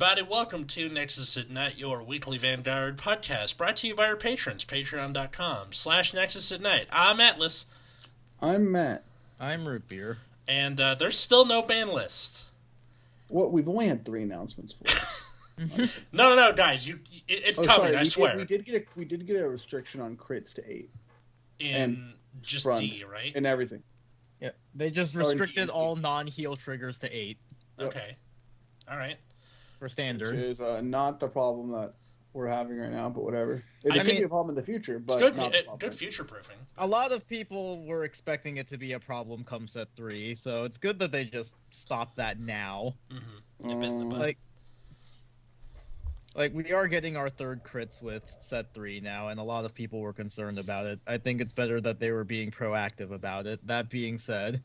everybody. Welcome to Nexus at Night, your weekly Vanguard podcast, brought to you by our patrons, patreon.com/Nexus at Night. I'm Atlas. I'm Matt. I'm Root Beer. And there's still no ban list. Well, we've only had 3 announcements for it. No, guys, it's coming, I swear. We did get a restriction on crits to 8. And just fronts, D, right? And everything. Yeah, they just restricted all non-heal triggers to 8. Yep. Okay. All right. For standard. Which is not the problem that we're having right now, but whatever. It could be a problem in the future, but it's not the problem. good future-proofing. A lot of people were expecting it to be a problem come set 3, so it's good that they just stopped that now. Mm-hmm. Like we are getting our 3rd crits with set 3 now, and a lot of people were concerned about it. I think it's better that they were being proactive about it. That being said,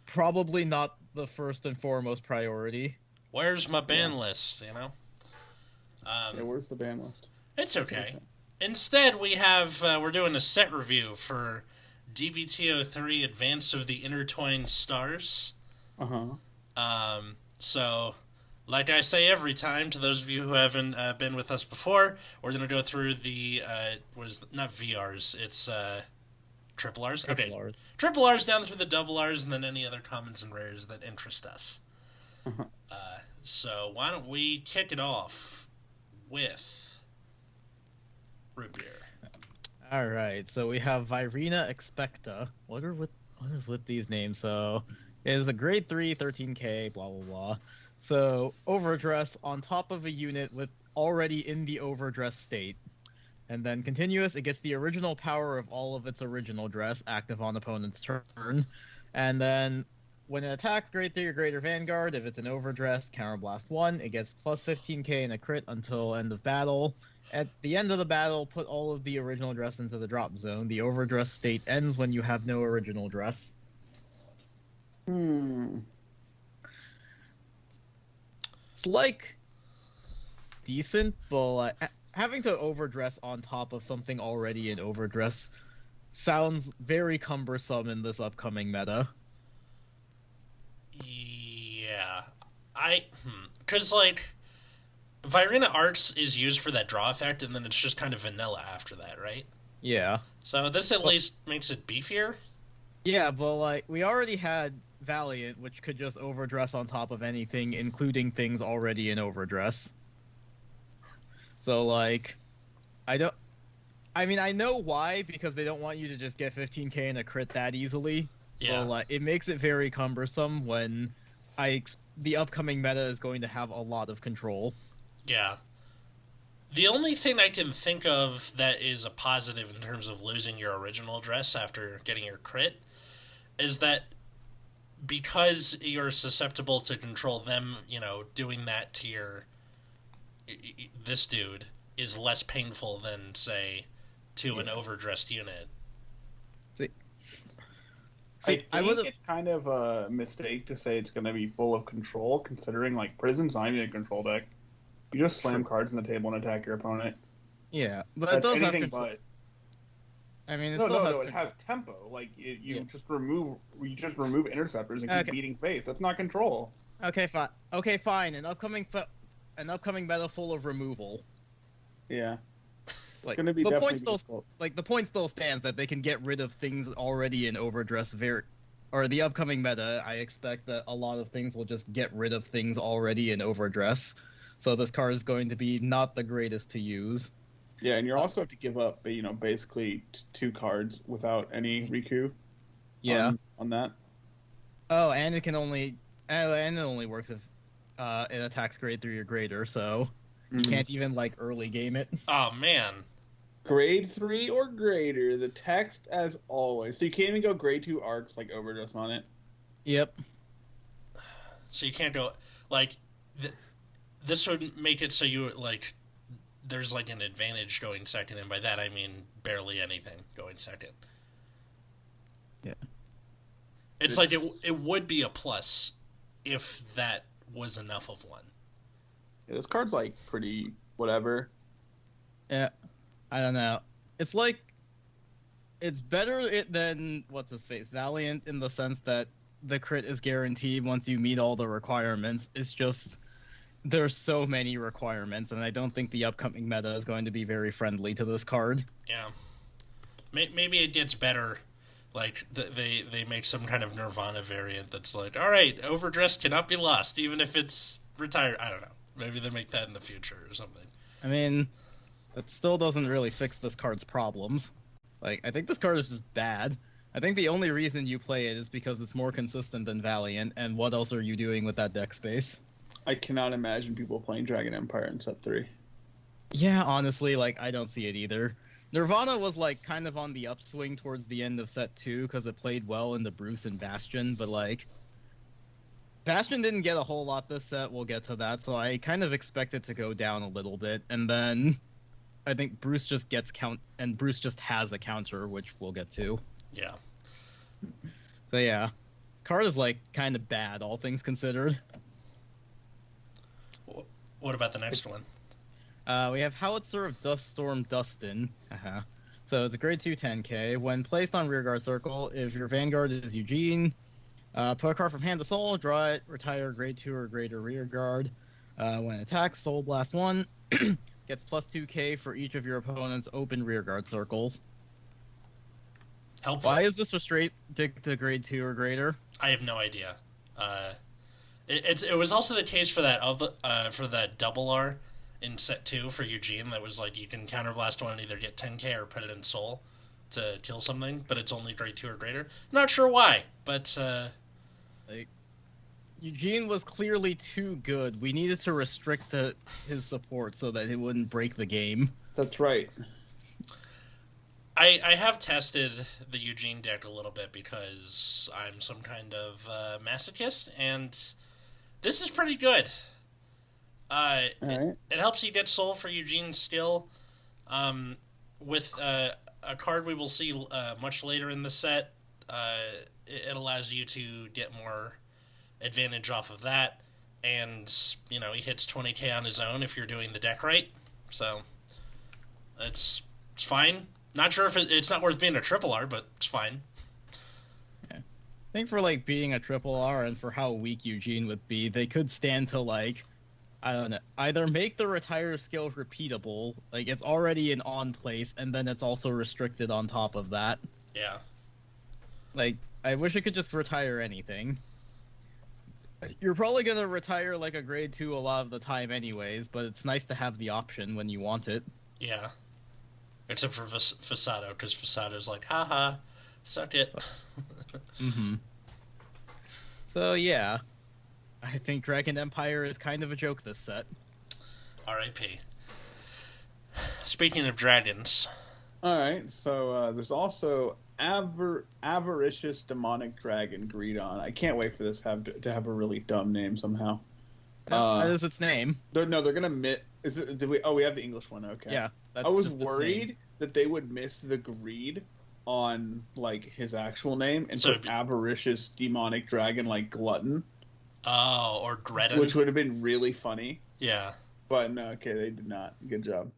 probably not the first and foremost priority. Where's my ban list, yeah, where's the ban list? It's okay. Instead, we're doing a set review for DBTO3 Advance of the Intertwined Stars. So, like I say every time, to those of you who haven't been with us before, we're going to go through the, not VRs, it's triple Rs? Triple Rs. Triple Rs down through the double Rs, and then any other commons and rares that interest us. So why don't we kick it off with Root Beer. Alright, so we have Virina Expecta. What is with these names? So it is a grade 3, 13k, blah blah blah. So overdress on top of a unit with already in the overdress state. And then continuous, it gets the original power of all of its original dress, active on opponent's turn. And then when it attacks grade 3 or greater Vanguard, if it's an overdress, counterblast 1, it gets plus 15k in a crit until end of battle. At the end of the battle, put all of the original dress into the drop zone. The overdress state ends when you have no original dress. It's like decent, but having to overdress on top of something already in overdress sounds very cumbersome in this upcoming meta. Yeah. Because, like, Virina Arts is used for that draw effect, and then it's just kind of vanilla after that, right? Yeah. So this at least makes it beefier? Yeah, but, like, we already had Valiant, which could just overdress on top of anything, including things already in overdress. So, like, I know why, because they don't want you to just get 15k in a crit that easily. Yeah. Well, it makes it very cumbersome when the upcoming meta is going to have a lot of control. Yeah. The only thing I can think of that is a positive in terms of losing your original dress after getting your crit is that because you're susceptible to control them, doing that to this dude is less painful than, say, to an overdressed unit. I think it's kind of a mistake to say it's going to be full of control, considering, like, Prison's not even a control deck. You just slam cards on the table and attack your opponent. Yeah, but that's it does anything have control. But. I mean, it has tempo. Like, just remove interceptors and keep beating face. That's not control. Okay, fine. Okay, fine. An upcoming meta full of removal. Yeah. Like, the point still stands that they can get rid of things already in overdress or the upcoming meta. I expect that a lot of things will just get rid of things already in overdress. So this card is going to be not the greatest to use. Yeah, and you also have to give up, basically 2 cards without any Riku. Yeah. On that. Oh, and it only works if it attacks grade 3 or greater, so you can't even, like, early game it. Oh, man. Grade 3 or greater, the text as always. So you can't even go grade 2 arcs, like, overdress on it. Yep. So you can't go, like, this would make it so you, like, there's, like, an advantage going second, and by that I mean barely anything going second. Yeah. It's like it would be a plus if that was enough of one. Yeah, this card's, like, pretty whatever. Yeah. I don't know. It's like, it's better than, what's his face, Valiant, in the sense that the crit is guaranteed once you meet all the requirements. It's just, there's so many requirements, and I don't think the upcoming meta is going to be very friendly to this card. Yeah. Maybe it gets better. Like, they make some kind of Nirvana variant that's like, alright, overdress cannot be lost, even if it's retired. I don't know. Maybe they make that in the future or something. I mean, that still doesn't really fix this card's problems. Like, I think this card is just bad. I think the only reason you play it is because it's more consistent than Valiant, and what else are you doing with that deck space? I cannot imagine people playing Dragon Empire in set 3. Yeah, honestly, like, I don't see it either. Nirvana was, like, kind of on the upswing towards the end of set 2, because it played well in the Bruce and Bastion, but, like, Bastion didn't get a whole lot this set, we'll get to that, so I kind of expect it to go down a little bit, and then I think Bruce just gets and Bruce just has a counter, which we'll get to. Yeah. So yeah, this card is like kind of bad, all things considered. What about the next one? We have Howitzer of Duststorm Dustin. So it's a grade 2 10k. When placed on rearguard circle, if your Vanguard is Eugene, put a card from hand to soul, draw it, retire grade 2 or greater rearguard. When attacks, Soul Blast 1 gets plus 2k for each of your opponent's open rearguard circles. Helpful. Why is this restricted to grade 2 or greater? I have no idea. It was also the case for that double R in set 2 for Eugene that was like you can counterblast one and either get 10k or put it in soul to kill something, but it's only grade 2 or greater. Not sure why, but like, Eugene was clearly too good. We needed to restrict his support so that it wouldn't break the game. That's right. I have tested the Eugene deck a little bit because I'm some kind of masochist, and this is pretty good. It helps you get soul for Eugene's skill. With a card we will see much later in the set, it allows you to get more advantage off of that, and he hits 20k on his own if you're doing the deck right. So it's fine. Not sure if it's not worth being a triple R, but it's fine. Yeah. I think for like being a triple R and for how weak Eugene would be, they could stand to like, I don't know, either make the retire skill repeatable, like it's already in on place, and then it's also restricted on top of that. Yeah. Like, I wish it could just retire anything. You're probably gonna retire like a grade 2 a lot of the time anyways, but it's nice to have the option when you want it. Yeah. Except for Fasado, because Fasado's like, haha, suck it. Mm-hmm. So, yeah. I think Dragon Empire is kind of a joke this set. R.I.P. Speaking of dragons. Alright, so there's also Avaricious Demonic Dragon Greedon. I can't wait for this to have a really dumb name somehow. That is its name. They're gonna we have the English one, okay. Yeah. I was worried that they would miss the greed on like his actual name and put Avaricious Demonic Dragon like Glutton. Oh, or Gretin. Which would have been really funny. Yeah. But no, okay, they did not. Good job.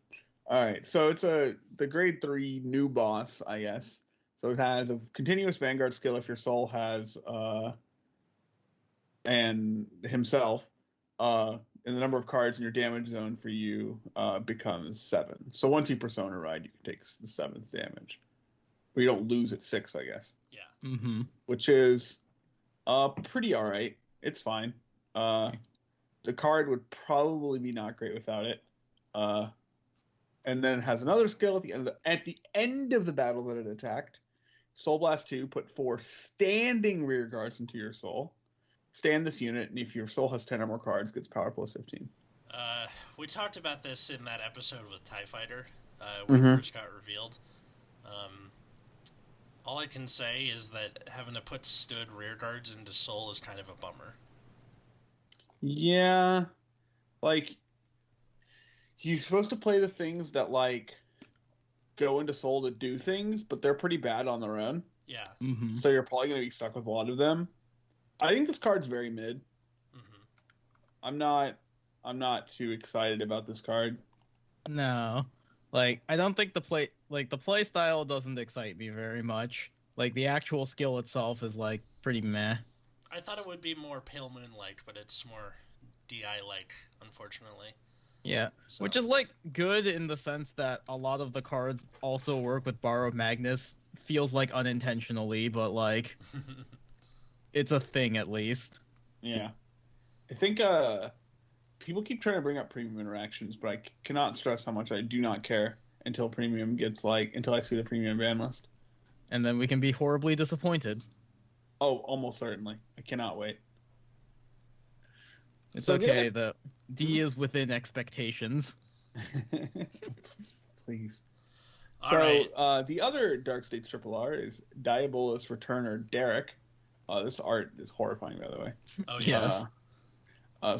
Alright, so it's the grade 3 new boss, I guess. So it has a continuous Vanguard skill if your soul has and himself and the number of cards in your damage zone for you becomes 7. So once you Persona Ride, you can take the 7th damage. But you don't lose at 6, I guess. Yeah. Mm-hmm. Which is pretty alright. It's fine. The card would probably be not great without it. And then it has another skill at the end of the battle that it attacked. Soul Blast 2, put 4 standing rear guards into your soul. Stand this unit, and if your soul has 10 or more cards, gets power plus 15. We talked about this in that episode with TIE Fighter when it first got revealed. All I can say is that having to put stood rear guards into soul is kind of a bummer. Yeah. Like, you're supposed to play the things that, like, go into soul to do things, but they're pretty bad on their own. Yeah. Mm-hmm. So you're probably going to be stuck with a lot of them. I think this card's very mid. Mm-hmm. I'm not too excited about this card. No. Like, I don't think the play style doesn't excite me very much. Like, the actual skill itself is, like, pretty meh. I thought it would be more Pale Moon-like, but it's more DI-like, unfortunately. Yeah, So. which is like good in the sense that a lot of the cards also work with Borrowed Magnus. Feels like unintentionally, but like it's a thing at least. Yeah. I think people keep trying to bring up premium interactions, but I cannot stress how much I do not care until I see the premium ban list. And then we can be horribly disappointed. Oh, almost certainly. I cannot wait. It's okay, the D is within expectations. Please. All right. The other Dark States R is Diabolus Returner Derek. This art is horrifying, by the way. Oh, yes.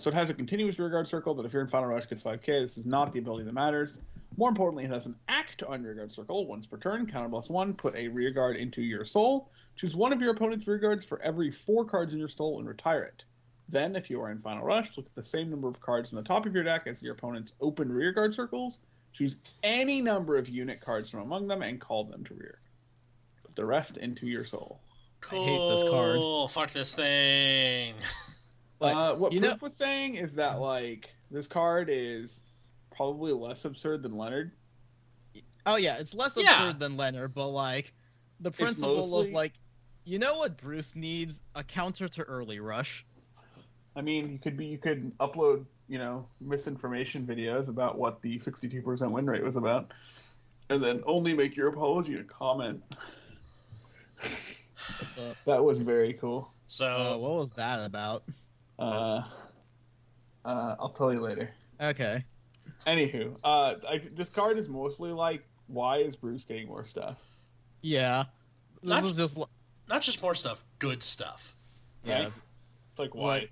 So it has a continuous rearguard circle that if you're in Final Rush gets 5k. This is not the ability that matters. More importantly, it has an act on rearguard circle. Once per turn, counter +1, put a rearguard into your soul. Choose one of your opponent's rearguards for every 4 cards in your soul and retire it. Then, if you are in Final Rush, look at the same number of cards on the top of your deck as your opponent's open rearguard circles. Choose any number of unit cards from among them and call them to rear. Put the rest into your soul. Cool. I hate this card. Fuck this thing. What Proof was saying is that like this card is probably less absurd than Leonard. Oh yeah, it's less absurd than Leonard, but like the principle of like, you know what Bruce needs? A counter to early rush. I mean, you could upload, misinformation videos about what the 62% win rate was about, and then only make your apology a comment. That was very cool. So what was that about? I'll tell you later. Okay. Anywho, this card is mostly like, why is Bruce getting more stuff? Yeah. This is just not just more stuff, good stuff. Yeah. Right? It's like, why? Like,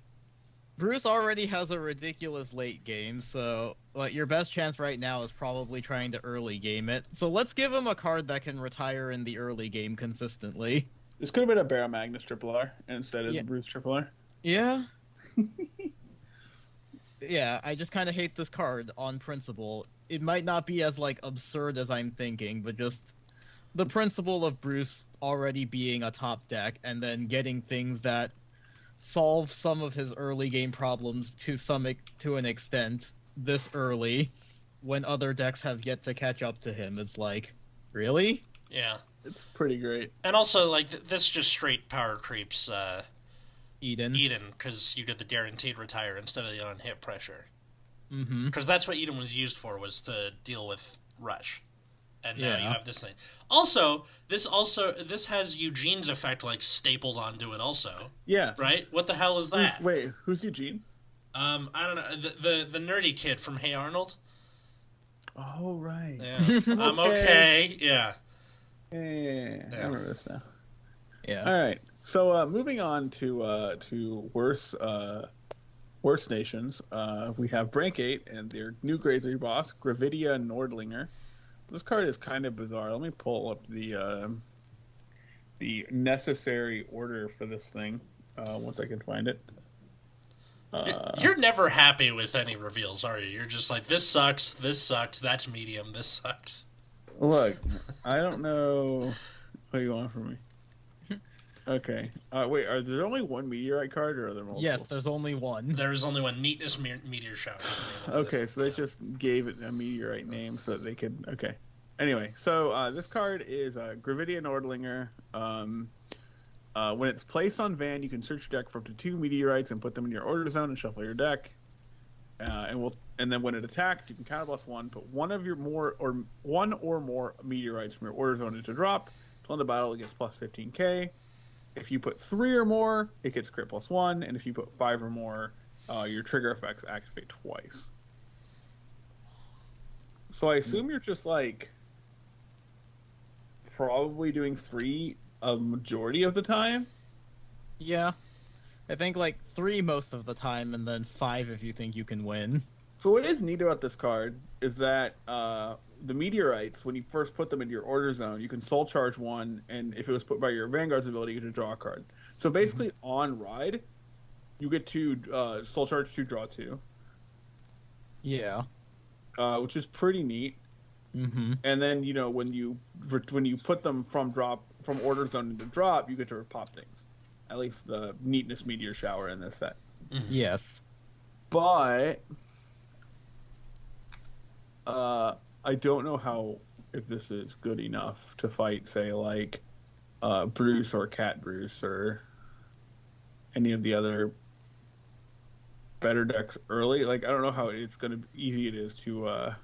Bruce already has a ridiculous late game, so like your best chance right now is probably trying to early game it. So let's give him a card that can retire in the early game consistently. This could have been a Barrow Magnus RRR instead of a Bruce RRR. Yeah. Yeah, I just kind of hate this card on principle. It might not be as like absurd as I'm thinking, but just the principle of Bruce already being a top deck and then getting things that solve some of his early game problems to an extent this early when other decks have yet to catch up to him. It's like, really? Yeah. It's pretty great. And also, like, this just straight power creeps Eden, because you get the guaranteed retire instead of the on-hit pressure. Mm-hmm. Because that's what Eden was used for, was to deal with Rush. And now Yeah. you have this thing. Also, this has Eugene's effect, like, stapled onto it also. Yeah. Right? What the hell is that? Wait, who's Eugene? I don't know. The nerdy kid from Hey Arnold? Oh, right. Yeah. I'm okay. Yeah. Yeah. I remember this now. Yeah. All right. So moving on to worse nations, we have Brank 8 and their new Grade 3 boss, Gravidian Ordlinger. This card is kind of bizarre. Let me pull up the necessary order for this thing once I can find it. You're never happy with any reveals, are you? You're just like, this sucks, that's medium, this sucks. Look, I don't know what you want from me. Okay. Wait, is there only one meteorite card, or are there multiple? Yes, there's only one. There is only one. Neatness Meteor Shower is the name of it. Okay, so they just gave it a meteorite name so that they could... Okay. Anyway, so this card is Gravidian Ordlinger. When it's placed on Van, you can search your deck for up to 2 meteorites and put them in your order zone and shuffle your deck. And then when it attacks, you can counter +1, put one or more meteorites from your order zone into drop. Till end of battle, it gets +15k. If you put 3 or more, it gets crit +1, and if you put 5 or more, your trigger effects activate twice. So I assume you're just like probably doing 3 a majority of the time. Yeah. I think like 3 most of the time, and then 5 if you think you can win. So what is neat about this card is that the meteorites, when you first put them into your order zone, you can soul charge 1, and if it was put by your Vanguard's ability, you get to draw a card. So basically, on ride, you get to soul charge 2, draw 2. Yeah. Which is pretty neat. Mm-hmm. And then when you put them from order zone into drop, you get to pop things. At least the Neatness Meteor Shower in this set. Mm-hmm. Yes. But I don't know if this is good enough to fight, say, like Bruce or Cat Bruce or any of the other better decks early. Like, I don't know how easy it is to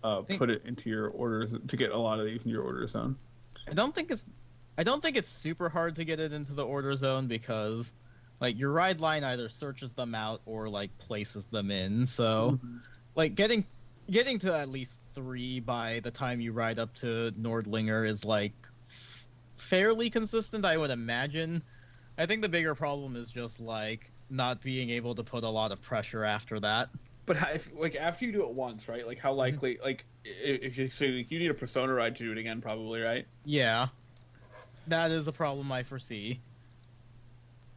put it into your orders, to get a lot of these in your order zone. I don't think it's super hard to get it into the order zone because like your ride line either searches them out or like places them in. So like getting to at least 3 by the time you ride up to Nordlinger is like fairly consistent, I would imagine. I think the bigger problem is just like not being able to put a lot of pressure after that. But after you do it once, right? Like how likely, like if you say you need a Persona ride to do it again, probably, right? Yeah, that is a problem I foresee.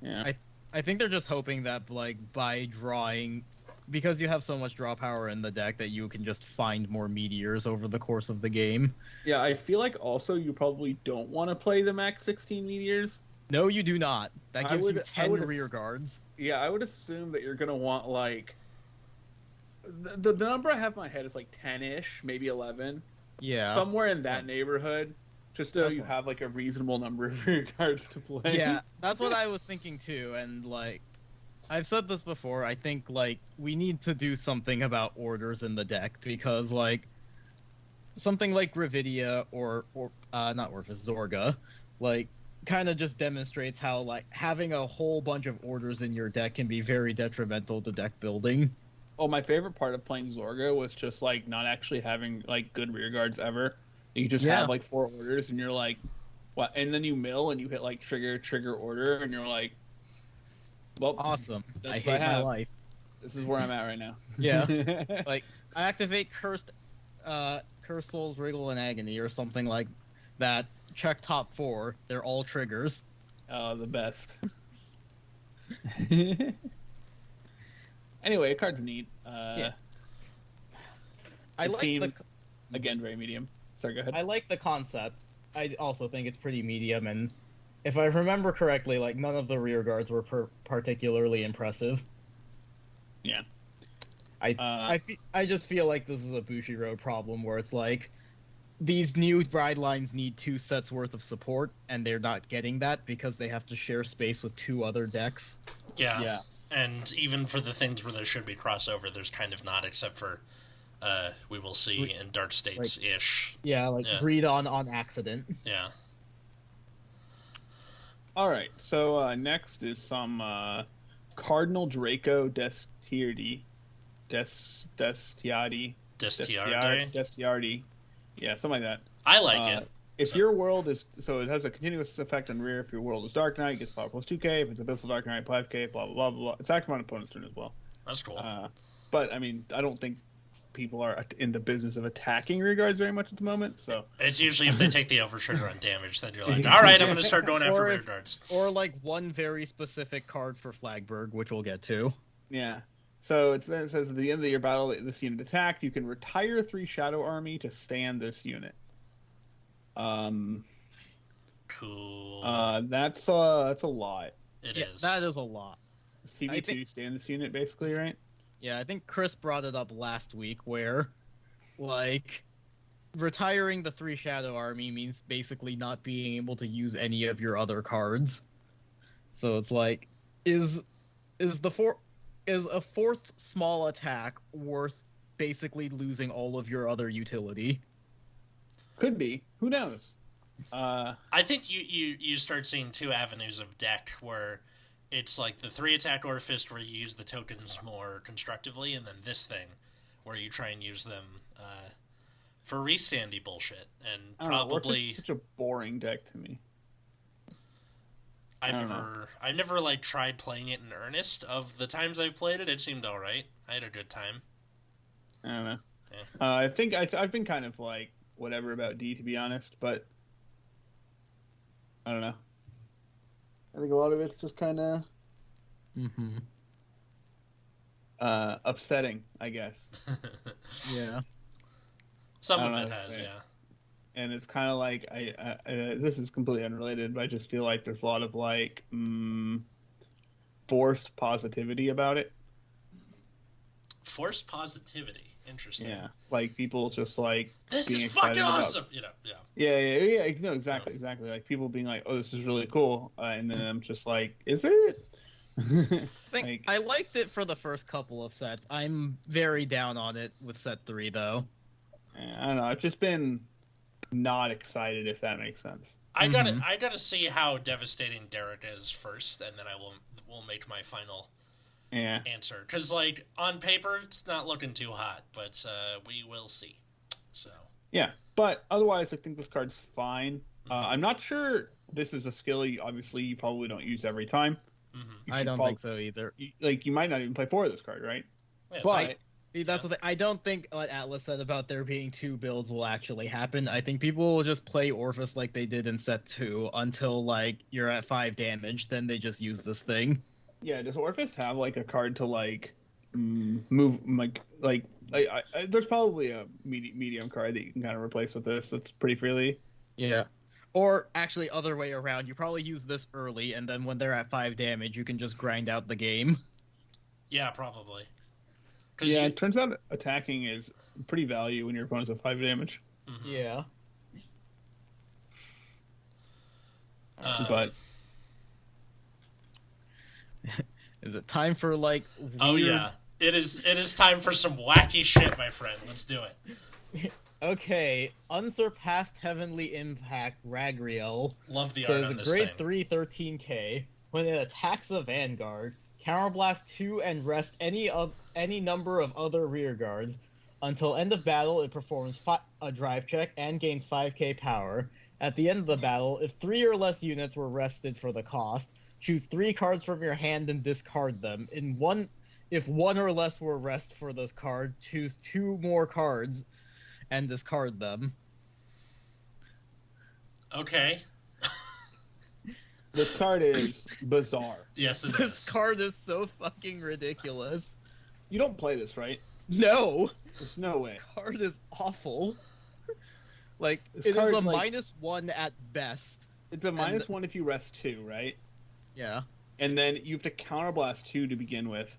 Yeah. I think they're just hoping that like by drawing, because you have so much draw power in the deck, that you can just find more meteors over the course of the game. Yeah, I feel like also you probably don't want to play the max 16 meteors. No, you do not. That gives you 10 rear guards. Yeah, I would assume that you're gonna want like the number I have in my head is like 10-ish, maybe 11. Yeah, somewhere in that neighborhood, just so you have like a reasonable number of rear guards to play. Yeah, that's what I was thinking too. And like I've said this before, I think like we need to do something about orders in the deck, because like something like Gravidia or not Orphis, Zorga, like kind of just demonstrates how like having a whole bunch of orders in your deck can be very detrimental to deck building. Oh, my favorite part of playing Zorga was just like not actually having like good rear guards ever. You just have like 4 orders and you're like, what? And then you mill and you hit like trigger order and you're like, well, awesome. I hate my life. This is where I'm at right now. Yeah. Like I activate Cursed Souls, Wriggle, and Agony or something like that. Check top 4. They're all triggers. Oh, the best. Anyway, a card's neat. I it like seems, again, very medium. Sorry, go ahead. I like the concept. I also think it's pretty medium, and if I remember correctly, like none of the rear guards were particularly impressive. Yeah. I just feel like this is a Bushiroad problem where it's like these new ride lines need 2 sets worth of support, and they're not getting that because they have to share space with 2 other decks. Yeah. And even for the things where there should be crossover, there's kind of not, except for we will see in Dark States-ish. Breed on accident. Yeah. All right, so next is some Cardinal Draco Destiardi. Destiardi. Yeah, something like that. I like it. If your world is... So it has a continuous effect on rear. If your world is Dark Knight, it gets power plus 2k. If it's Abyssal Dark Knight, 5k, blah, blah, blah, blah. It's active on opponent's turn as well. That's cool. But, I mean, I don't think people are in the business of attacking rear guards very much at the moment, so... It's usually if they take the overtrigger on damage, then you're like, all right, I'm going to start going after rear guards. Or, like, one very specific card for Flagberg, which we'll get to. Yeah. So then it says, at the end of your battle, this unit attacked, you can retire 3 Shadow Army to stand this unit. Cool. That's a lot. It is. That is a lot. CB2 stand this unit, basically, right? Yeah, I think Chris brought it up last week where, like, retiring the 3 Shadow Army means basically not being able to use any of your other cards. So it's like, is a 4th small attack worth basically losing all of your other utility? Could be. Who knows? I think you start seeing 2 avenues of deck where it's like the 3 attack Orphist where you use the tokens more constructively, and then this thing where you try and use them for restandy bullshit. And probably Orphist is such a boring deck to me. I never like tried playing it in earnest. Of the times I've played it, it seemed all right. I had a good time. I don't know. Yeah. I think I've been kind of like whatever about D, to be honest, but I don't know. I think a lot of it's just kind of upsetting, I guess. Yeah. Some of it has, yeah. And it's kind of like I this is completely unrelated, but I just feel like there's a lot of like forced positivity about it. Forced positivity. Interesting. Yeah, like people just like This being is excited fucking about- awesome. You know, yeah. Yeah. No, exactly. Like people being like, "Oh, this is really cool," and then I'm just like, "Is it?" I liked it for the first couple of sets. I'm very down on it with set 3, though. I don't know. I've just been not excited, if that makes sense. I gotta see how devastating Derek is first, and then I will make my final answer. Because like on paper, it's not looking too hot, but we will see. So yeah, but otherwise, I think this card's fine. I'm not sure this is a skill you probably don't use every time. Mm-hmm. I don't think so either. You might not even play 4 of this card, right? Yeah, But That's the thing. I don't think what Atlas said about there being 2 builds will actually happen. I think people will just play Orphis like they did in set 2 until like you're at 5 damage. Then they just use this thing. yeah, does Orphis have like a card to like move there's probably a medium card that you can kind of replace with this. That's pretty freely. Yeah. Or actually, other way around. You probably use this early, and then when they're at 5 damage, you can just grind out the game. yeah, probably. Yeah, it turns out attacking is pretty value when your opponent's at 5 damage. Mm-hmm. Yeah. But is it time for like? Weird... Oh yeah, it is time for some wacky shit, my friend. Let's do it. Okay, Unsurpassed Heavenly Impact Ragriel. Love the So art it's on a this grade thing. 3 13k. When it attacks a Vanguard, counterblast 2 and rest any number of other rear guards. Until end of battle, it performs a drive check and gains 5k power. At the end of the battle, if 3 or less units were rested for the cost, choose 3 cards from your hand and discard them. If 1 or less were rest for this card, choose 2 more cards and discard them. Okay. this card is bizarre. Yes, it This is. card is so fucking ridiculous. You don't play this, right? No! There's no way. Card is awful. Like, This it is card, a like- -1 at best. It's a -1 if you rest 2, right? Yeah. And then you have to counterblast 2 to begin with,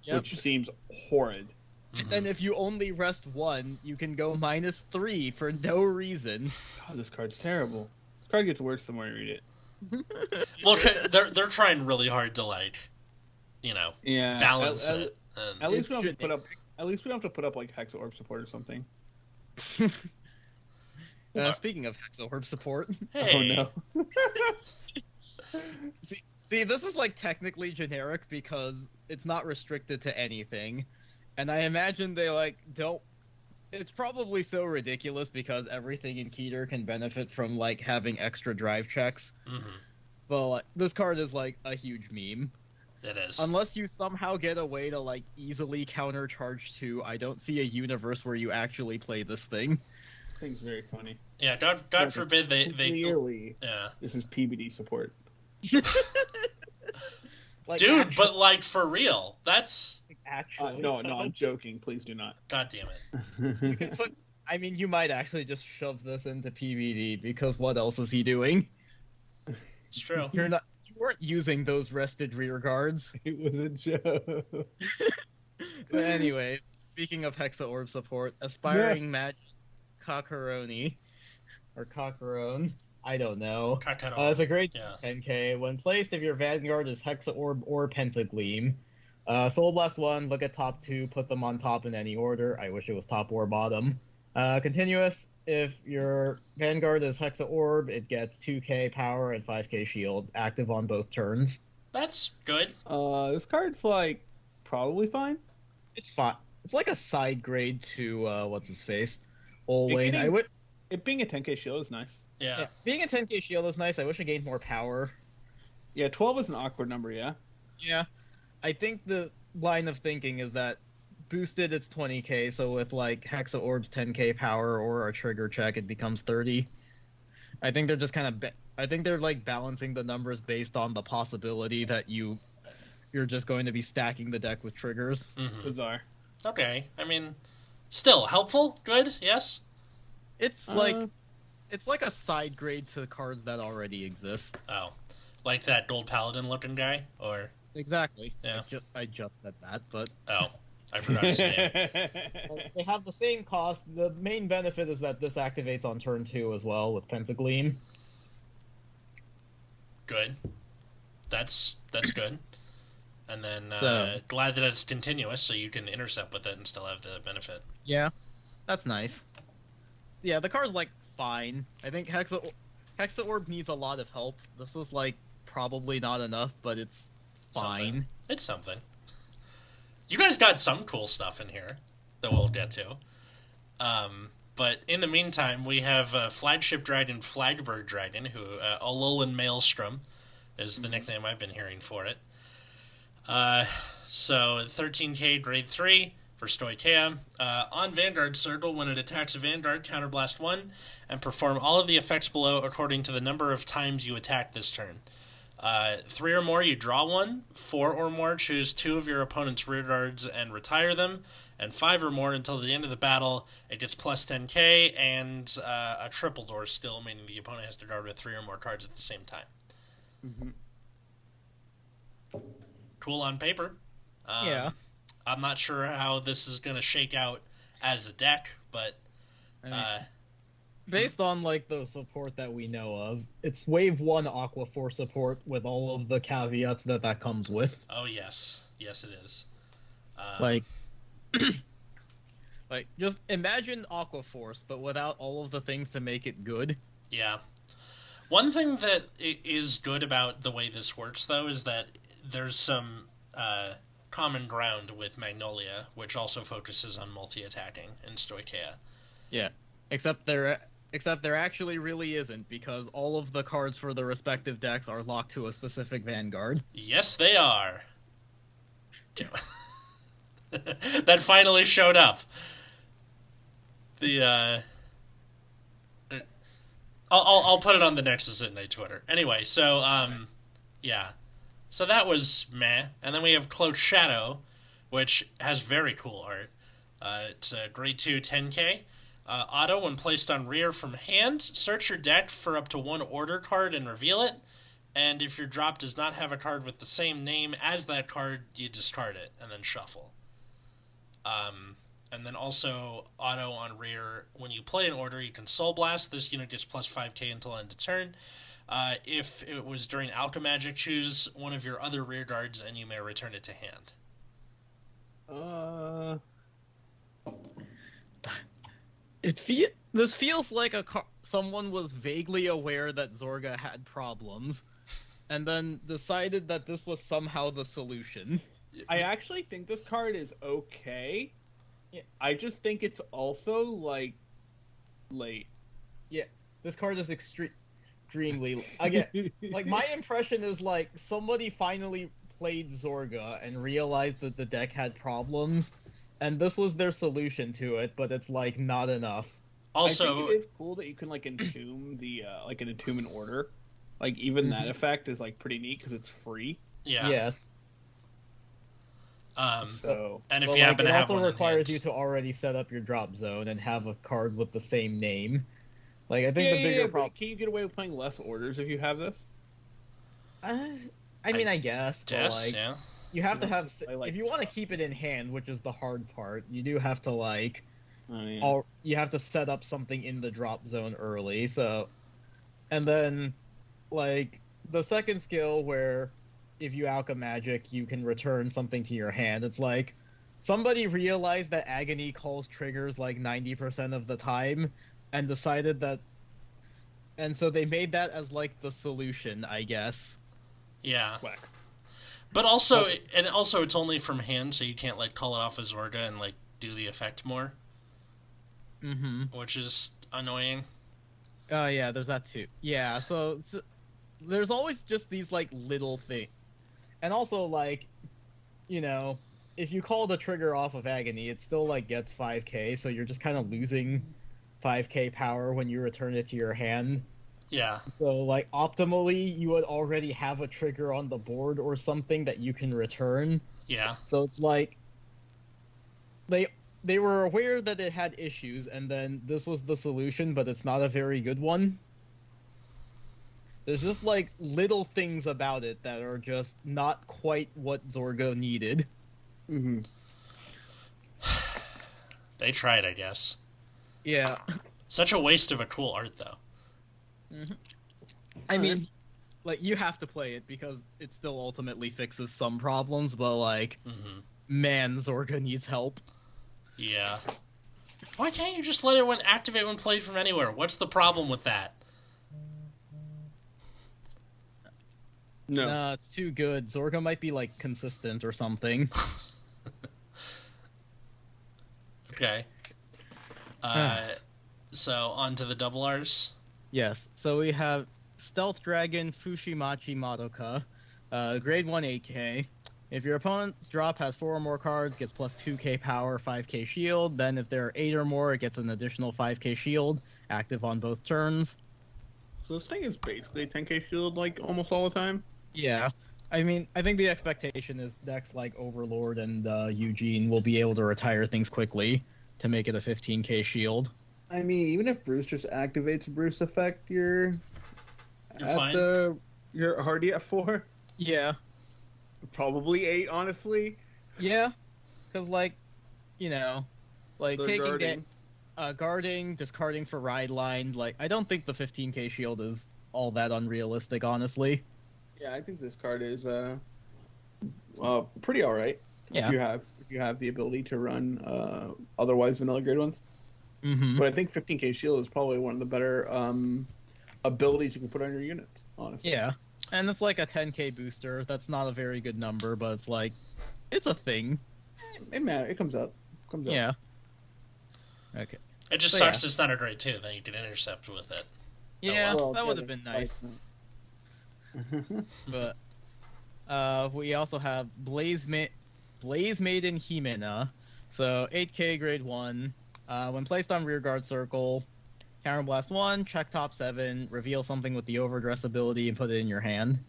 Yep. which seems horrid. And then if you only rest 1, you can go -3 for no reason. God, this card's terrible. This card gets worse the more you read it. Well, they're trying really hard to like, you know, Yeah, balance at, it. And At least It's we don't have to put up. At least we don't have to put up like Hexa Orb support or something. Speaking of Hexorb support, hey, Oh no. see, this is like technically generic because it's not restricted to anything, and I imagine they like don't. It's probably so ridiculous because everything in Keter can benefit from like having extra drive checks. Mm-hmm. But like, this card is like a huge meme. It is. Unless you somehow get a way to like easily counter charge 2, I don't see a universe where you actually play this thing. This thing's very funny. Yeah, God forbid they Clearly, yeah. this is PBD support. Like, Dude, actually, but like for real, that's actually, No, I'm joking. Please do not. God damn it. You can put. I mean, you might actually just shove this into PBD because what else is he doing? It's true. You weren't using those rested rear guards. It was a joke. But anyways, speaking of Hexa Orb support, Aspiring Mage Kakaroni or Kakarone, I don't know. Kakaro. It's a great Yeah. 10k. When placed, if your Vanguard is Hexa Orb or Pentagleam, Soul Blast 1, look at top 2, put them on top in any order. I wish it was top or bottom. Continuous, if your Vanguard is Hexa Orb, it gets 2k power and 5k shield, active on both turns. That's good. This card's like probably fine. It's fine. It's like a side grade to, what's his face? Olwayne. getting- I would. It being a 10k shield is nice. Yeah. Yeah, being a 10k shield is nice. I wish it gained more power. Yeah, 12 is an awkward number. Yeah. Yeah. I think the line of thinking is that boosted it's 20k, so with like Hexa Orb's 10k power or a trigger check, it becomes 30. I think they're just kind of. I think they're like balancing the numbers based on the possibility that you're just going to be stacking the deck with triggers. Mm-hmm. Bizarre. Okay. I mean, still helpful. Good. Yes. It's like a side grade to cards that already exist. Oh, like that gold paladin looking guy, or Exactly. Yeah. I just said that, but oh, I forgot his name. They have the same cost. The main benefit is that this activates on turn 2 as well with Pentagleam. Good. That's good. And then So- glad that it's continuous, so you can intercept with it and still have the benefit. Yeah, that's nice. Yeah, the card's like fine. I think Hexa Orb needs a lot of help. This was like probably not enough, but it's fine. Something. It's something. You guys got some cool stuff in here that we'll get to. But in the meantime, we have Flagship Dragon, Flagbird Dragon, who Alolan Maelstrom is the nickname I've been hearing for it. So 13k grade 3 for Stoichea. On Vanguard Circle, when it attacks a Vanguard, counterblast 1, and perform all of the effects below according to the number of times you attack this turn. 3 or more, you draw 1. 4 or more, choose 2 of your opponent's rear guards and retire them. And 5 or more, until the end of the battle, it gets plus 10k and a triple door skill, meaning the opponent has to guard with 3 or more cards at the same time. Mm-hmm. Cool on paper. Yeah. I'm not sure how this is going to shake out as a deck, but I mean, based on like the support that we know of, it's Wave 1 Aqua Force support with all of the caveats that comes with. oh yes, it is. Like, like just imagine Aqua Force, but without all of the things to make it good. Yeah. One thing that is good about the way this works, though, is that there's some common ground with Magnolia, which also focuses on multi-attacking in Stoichea. Yeah, except there actually really isn't, because all of the cards for the respective decks are locked to a specific Vanguard. Yes, they are. That finally showed up. The I'll put it on the Nexus at Night Twitter. Anyway, so yeah. So that was meh. And then we have Cloaked Shadow, which has very cool art. It's a grade 2 10k. Auto, when placed on rear from hand, search your deck for up to 1 order card and reveal it. And if your drop does not have a card with the same name as that card, you discard it and then shuffle. And then also auto on rear, when you play an order, you can Soul Blast. This unit gets plus 5k until end of turn. If it was during Alchemagic, choose one of your other rear guards and you may return it to hand. This feels like someone was vaguely aware that Zorga had problems, and then decided that this was somehow the solution. I actually think this card is okay. Yeah. I just think it's also like late. Yeah, this card is extremely. Again, like my impression is like somebody finally played Zorga and realized that the deck had problems, and this was their solution to it. But it's like not enough. Also, I think it is cool that you can like entomb the like an entomb in order. Like even that effect is like pretty neat because it's free. yeah. Yes. So And if But you like, happen it to have also one in requires hand. you to already set up your drop zone and have a card with the same name. Like I think yeah, the bigger but problem. can you get away with playing less orders if you have this? I mean, I guess, but Yes, like yeah. you have to have. I like If you want to keep it in hand, which is the hard part, you do have to like. Oh, yeah. You have to set up something in the drop zone early. So, and then, like the second skill where, if you Alchemagic, you can return something to your hand. It's like somebody realized that Agony calls triggers like 90% of the time, and decided that. And so they made that as like the solution, I guess. Yeah. Whack. But also, it's only from hand, so you can't like call it off as Zorga and like do the effect more, Mm-hmm. which is annoying. Oh yeah, there's that too. Yeah, so there's always just these like little things, and also like, you know, if you call the trigger off of Agony, it still like gets 5k, so you're just kind of losing 5k power when you return it to your hand. Yeah. So like optimally, you would already have a trigger on the board or something that you can return. Yeah. So it's like they were aware that it had issues, and then this was the solution, but it's not a very good one. There's just like little things about it that are just not quite what Zorgo needed. Mm-hmm. They tried, I guess. Yeah. Such a waste of a cool art, though. Mm-hmm. I mean, like, you have to play it because it still ultimately fixes some problems, but, like, man, Zorga needs help. Yeah. Why can't you just let it activate when played from anywhere? What's the problem with that? No. Nah, it's too good. Zorga might be, like, consistent or something. Okay. So, on to the double Rs? Yes, so we have Stealth Dragon Fushimachi Madoka, grade 1 8k. If your opponent's drop has 4 or more cards, gets plus 2k power, 5k shield. Then if there are 8 or more, it gets an additional 5k shield, active on both turns. So this thing is basically 10k shield, like, almost all the time? Yeah. I mean, I think the expectation is decks like Overlord and Eugene will be able to retire things quickly to make it a 15k shield. I mean, even if Bruce just activates Bruce effect, you're fine. You're already at 4? Yeah. Probably 8, honestly. Yeah. Because, like, you know, like The taking guarding, discarding for ride line, like, I don't think the 15k shield is all that unrealistic, honestly. Yeah, I think this card is pretty alright. Yeah. If you have the ability to run otherwise vanilla grade ones. Mm-hmm. But I think 15k shield is probably one of the better abilities you can put on your units, honestly. Yeah. And it's like a 10k booster. That's not a very good number, but it's like, it's a thing. It matters. It comes up. Yeah. Okay. It just sucks it's not a grade 2, then you can intercept with it. Yeah, well, that would have been nice. But we also have Blaze Maiden Himena. So 8k grade 1. When placed on rearguard circle, counterblast 1, check top 7, reveal something with the overdress ability and put it in your hand.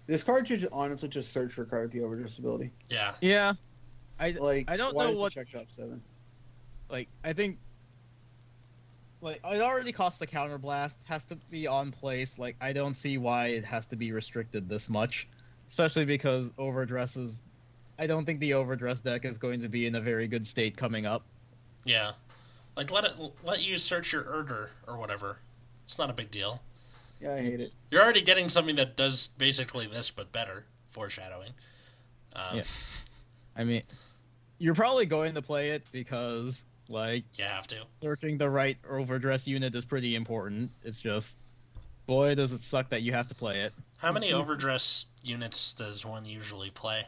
This card should honestly just search for a card with the overdress ability. Yeah. Yeah. I don't why know does what it check top 7. Like, I think, like, it already costs the counterblast, has to be on place. Like, I don't see why it has to be restricted this much, especially because overdresses. I don't think the overdress deck is going to be in a very good state coming up. Yeah. Like, let you search your Urger or whatever. It's not a big deal. Yeah, I hate it. You're already getting something that does basically this, but better. Foreshadowing. Yeah. I mean, you're probably going to play it because, like, you have to. Searching the right overdress unit is pretty important. It's just, boy, does it suck that you have to play it. How many overdress units does one usually play?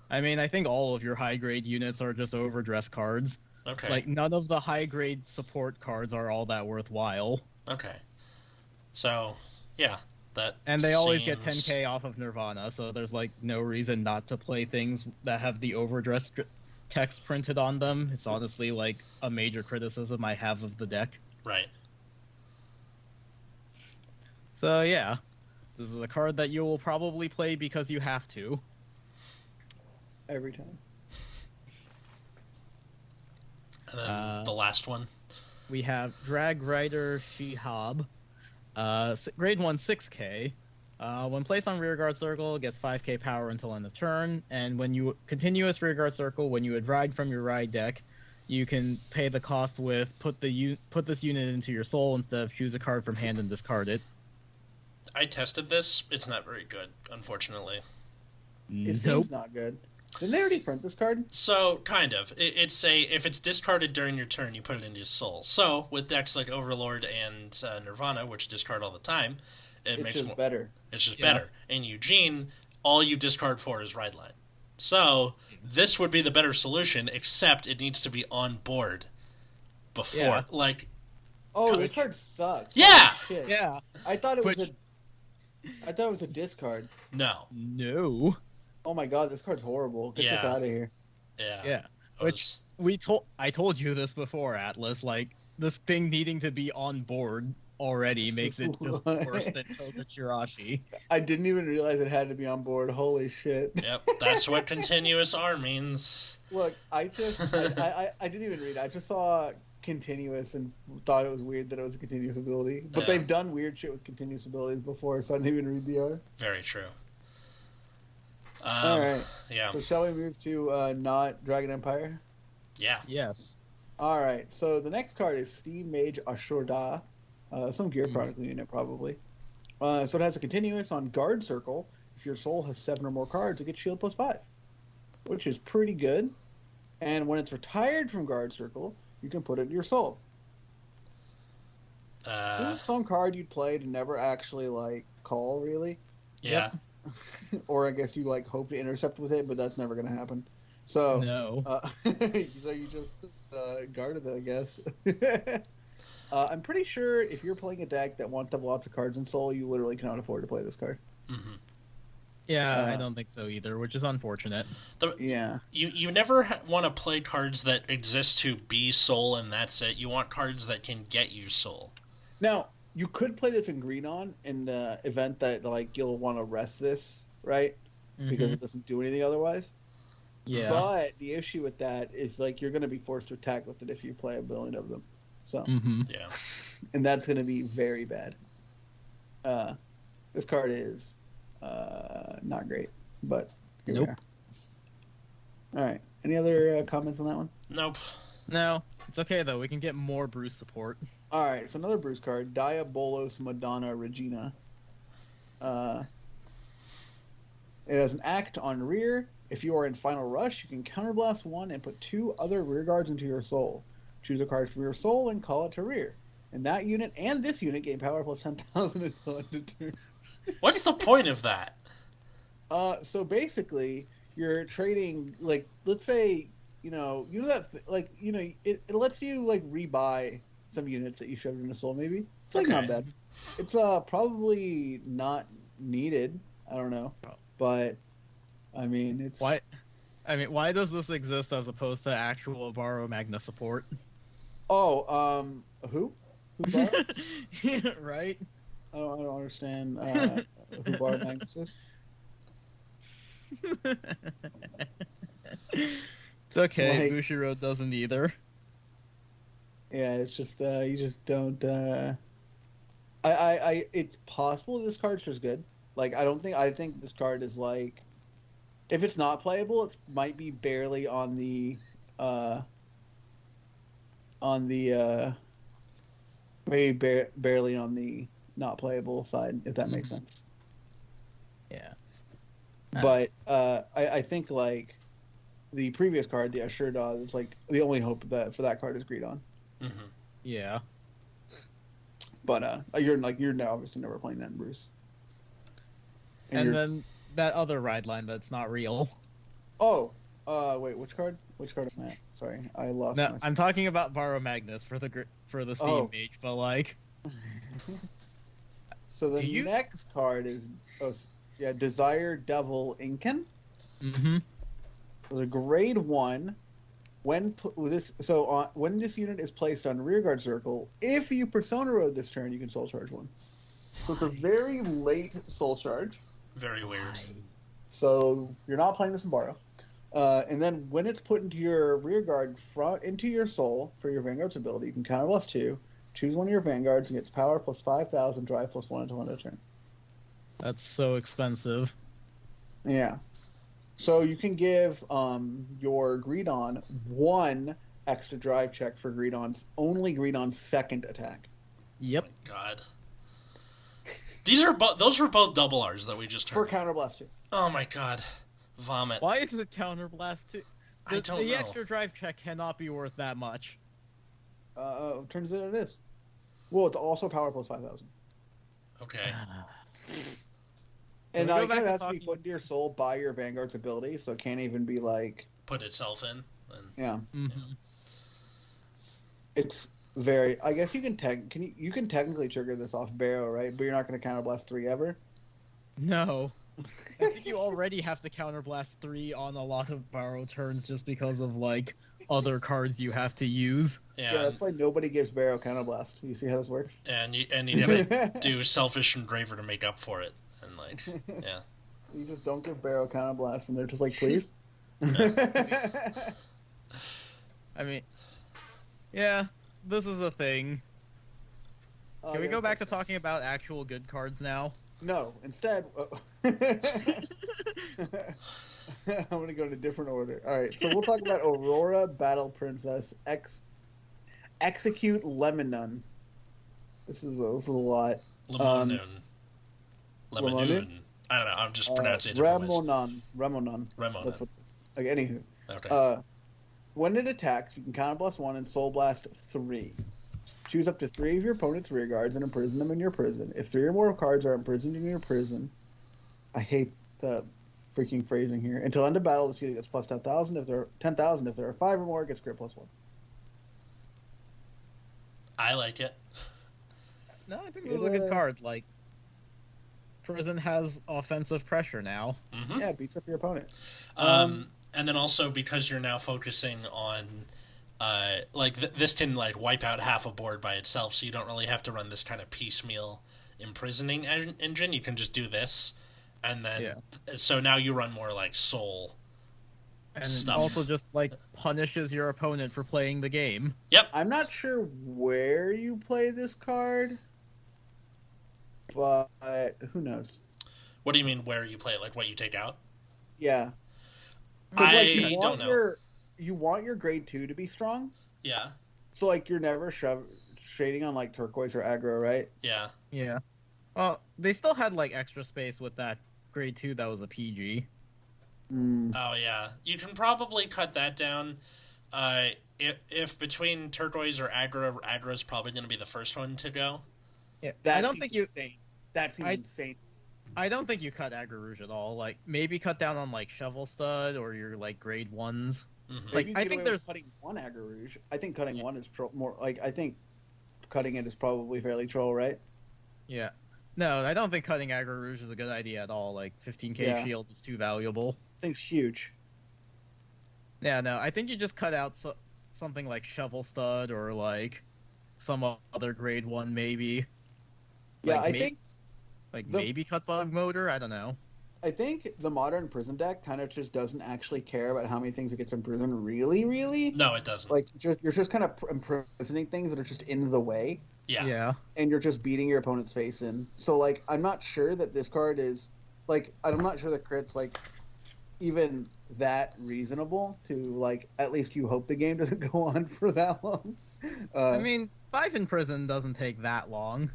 I mean, I think all of your high-grade units are just overdress cards. Okay. Like, none of the high-grade support cards are all that worthwhile. Okay. So, yeah, that And they always get seems- 10k off of Nirvana, so there's, like, no reason not to play things that have the overdress text printed on them. It's honestly, like, a major criticism I have of the deck. Right. So, yeah. This is a card that you will probably play because you have to. Every time. And then the last one. We have Drag Rider Shihab. Grade 1 6k. When placed on rearguard circle, it gets 5k power until end of turn. And when you continuous rearguard circle, when you would ride from your ride deck, you can pay the cost with put this unit into your soul instead of choose a card from hand and discard it. I tested this. It's not very good, unfortunately. It seems not good. Didn't they already print this card? So, kind of. If it's discarded during your turn, you put it into your soul. So, with decks like Overlord and Nirvana, which discard all the time, It's makes just better. It's just better. In Eugene, all you discard for is Ride Line. So, this would be the better solution, except it needs to be on board before. Yeah. Like, Oh, this card sucks. Yeah! Holy shit. Yeah. I thought it was a discard. no. No. Oh my god, this card's horrible. Get this Yeah. out of here. Yeah. Yeah. It Which I told you this before, Atlas. Like, this thing needing to be on board already makes it just worse than Toga Chirashi. I didn't even realize it had to be on board. Holy shit. Yep, that's what continuous R means. Look, I didn't even read it. I just saw continuous and thought it was weird that it was a continuous ability. But Yeah. they've done weird shit with continuous abilities before, so I didn't even read the R. Very true. Alright. Yeah. So shall we move to not Dragon Empire? Yeah. Yes. All right, so the next card is Steam Mage Ashurda, some gear product unit probably. So it has a continuous on guard circle. If your soul has 7 or more cards, it gets shield +5, which is pretty good. And when it's retired from guard circle, you can put it in your soul. This is some card you'd play to never actually like call, really. Yeah. Or I guess you like hope to intercept with it, but that's never going to happen. So No. so you just guarded it, I guess. I'm pretty sure if you're playing a deck that wants to have lots of cards in soul, you literally cannot afford to play this card. Mm-hmm. Yeah, I don't think so either, which is unfortunate. Yeah. You never want to play cards that exist to be soul and that's it. You want cards that can get you soul. Now, you could play this in Greenon in the event that like you'll want to rest this, right? Because it doesn't do anything otherwise. Yeah. But the issue with that is like you're going to be forced to attack with it if you play a billion of them. So Yeah. And that's going to be very bad. This card is not great, but here we Nope. are. All right. Any other comments on that one? Nope. No, it's okay though. We can get more Bruce support. All right. So another Bruce card, Diabolos Madonna Regina. It has an act on rear. If you are in final rush, you can counterblast 1 and put 2 other rear guards into your soul. Choose a card from your soul and call it to rear. And that unit and this unit gain power +10,000 until end of turn. What's the point of that? So basically, you're trading like, let's say, that like it lets you like rebuy some units that you shoved into soul. Maybe it's like not bad. It's probably not needed. I don't know, but I mean it's Why? I mean, why does this exist as opposed to actual Borrow Magna support? Oh, who borrowed? Right? I don't understand who borrowed Magnus is. It's okay. Like- Bushiro doesn't either. Yeah, it's just you just don't. I it's possible this card's just good. Like I think this card is like, if it's not playable, it might be barely on the maybe barely on the not playable side, if that makes sense. Yeah. But I think like the previous card, the Ashurda, is like the only hope for that card is Greedon. Mm-hmm. Yeah. But you're now obviously never playing that in Bruce. And then that other ride line that's not real. Oh, wait, which card? Which card am I at? Sorry, I lost. No, my... I'm talking about Borrow Magnus for the Steam Mage, but like. So the next card is Desire Devil Incan. Mm-hmm. The grade 1. When this unit is placed on rearguard circle, if you Persona Road this turn, you can soul charge 1. So it's a very late soul charge. Very weird. So you're not playing this in Borrow. And then when it's put into your rearguard into your soul for your Vanguard's ability, you can counterblast 2, choose one of your Vanguards, and gets power +5,000, drive +1 until end of turn. That's so expensive. Yeah. So you can give your Greedon 1 extra drive check for Greedon's second attack. Yep. Oh my God. Those were both double R's that we just heard. For counterblast 2. Oh my God. Vomit. Why is it counterblast 2? I don't know. The extra drive check cannot be worth that much. Turns out it is. Well, it's also power +5,000. Okay. And it has to be put into your soul by your Vanguard's ability, so it can't even be like... Put itself in. And... Yeah. Mm-hmm. It's very... I guess you can technically trigger this off Barrow, right? But you're not going to counterblast 3 ever? No. I think you already have to counterblast 3 on a lot of Borrow turns just because of, like, other cards you have to use. Yeah, that's why nobody gives Barrow counterblast. You see how this works? And you gotta do Selfish Engraver to make up for it. And, like, yeah. You just don't give Barrow counterblast, and they're just like, please? I mean, yeah, this is a thing. Can we go back to talking about actual good cards now? No, instead... I'm going to go in a different order. All right, so we'll talk about Aurora Battle Princess X Execute Lemonon. This is a lot. Lemonoon. Lemonoon? I don't know. I'm just pronouncing it different ways. Remonon. Remonon. Okay, anywho. Okay. When it attacks, you can counter blast 1 and soul blast 3. Choose up to 3 of your opponent's rear guards and imprison them in your prison. If 3 or more cards are imprisoned in your prison, I hate the freaking phrasing here. Until end of battle, this unit gets plus 10,000. If there are 10,000, if there are 5 or more, it gets crit plus 1. I like it. No, I think this is a good card. Like, prison has offensive pressure now. Mm-hmm. Yeah, it beats up your opponent. And then also because you're now focusing on, this can like wipe out half a board by itself, so you don't really have to run this kind of piecemeal imprisoning engine. You can just do this, and then so now you run more like soul. And stuff. also just like punishes your opponent for playing the game. Yep. I'm not sure where you play this card, but who knows? What do you mean where you play it? Like what you take out? Yeah. I don't know. You want your grade 2 to be strong. Yeah. So like you're never shading on like turquoise or aggro, right? Yeah. Yeah. Well, they still had like extra space with that grade 2 that was a PG. Oh yeah, you can probably cut that down. If between turquoise or aggro is probably going to be the first one to go. Yeah, I don't think insane. That seems insane. I don't think you cut aggro rouge at all. Like maybe cut down on like shovel stud or your like grade 1s. Mm-hmm. Like I think there's cutting 1 aggro rouge. I think cutting 1 is more like I think cutting it is probably fairly troll, right? Yeah. No, I don't think cutting aggro rouge is a good idea at all. Like 15k shield is too valuable. I think it's huge. Yeah, no, I think you just cut out something like shovel stud or like some other grade 1 maybe. Yeah, like, I think maybe cut bug motor. I don't know. I think the modern prison deck kind of just doesn't actually care about how many things it gets imprisoned. Really? No, it doesn't. Like you're just kind of imprisoning things that are just in the way. Yeah. And you're just beating your opponent's face in. So like, I'm not sure that this card is like. I'm not sure the crit's like even that reasonable to like. At least you hope the game doesn't go on for that long. I mean, 5 in prison doesn't take that long.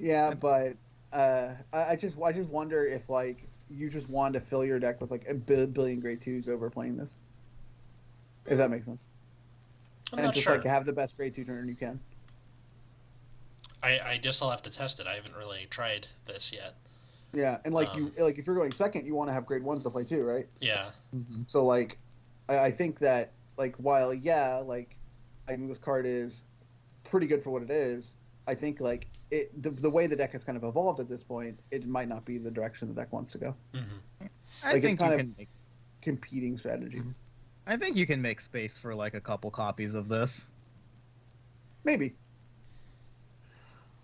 Yeah, but I just wonder if like you just want to fill your deck with like a billion grade 2s over playing this. If that makes sense. I'm and not just sure. like have the best grade 2 turn you can. I guess I'll have to test it. I haven't really tried this yet. Yeah, and like if you're going second, you want to have grade 1s to play too, right? Yeah. Mm-hmm. So like, I think that like while like I think this card is pretty good for what it is. I think like the way the deck has kind of evolved at this point, it might not be the direction the deck wants to go. Mm-hmm. I think you can make competing strategies. Mm-hmm. I think you can make space for like a couple copies of this. Maybe.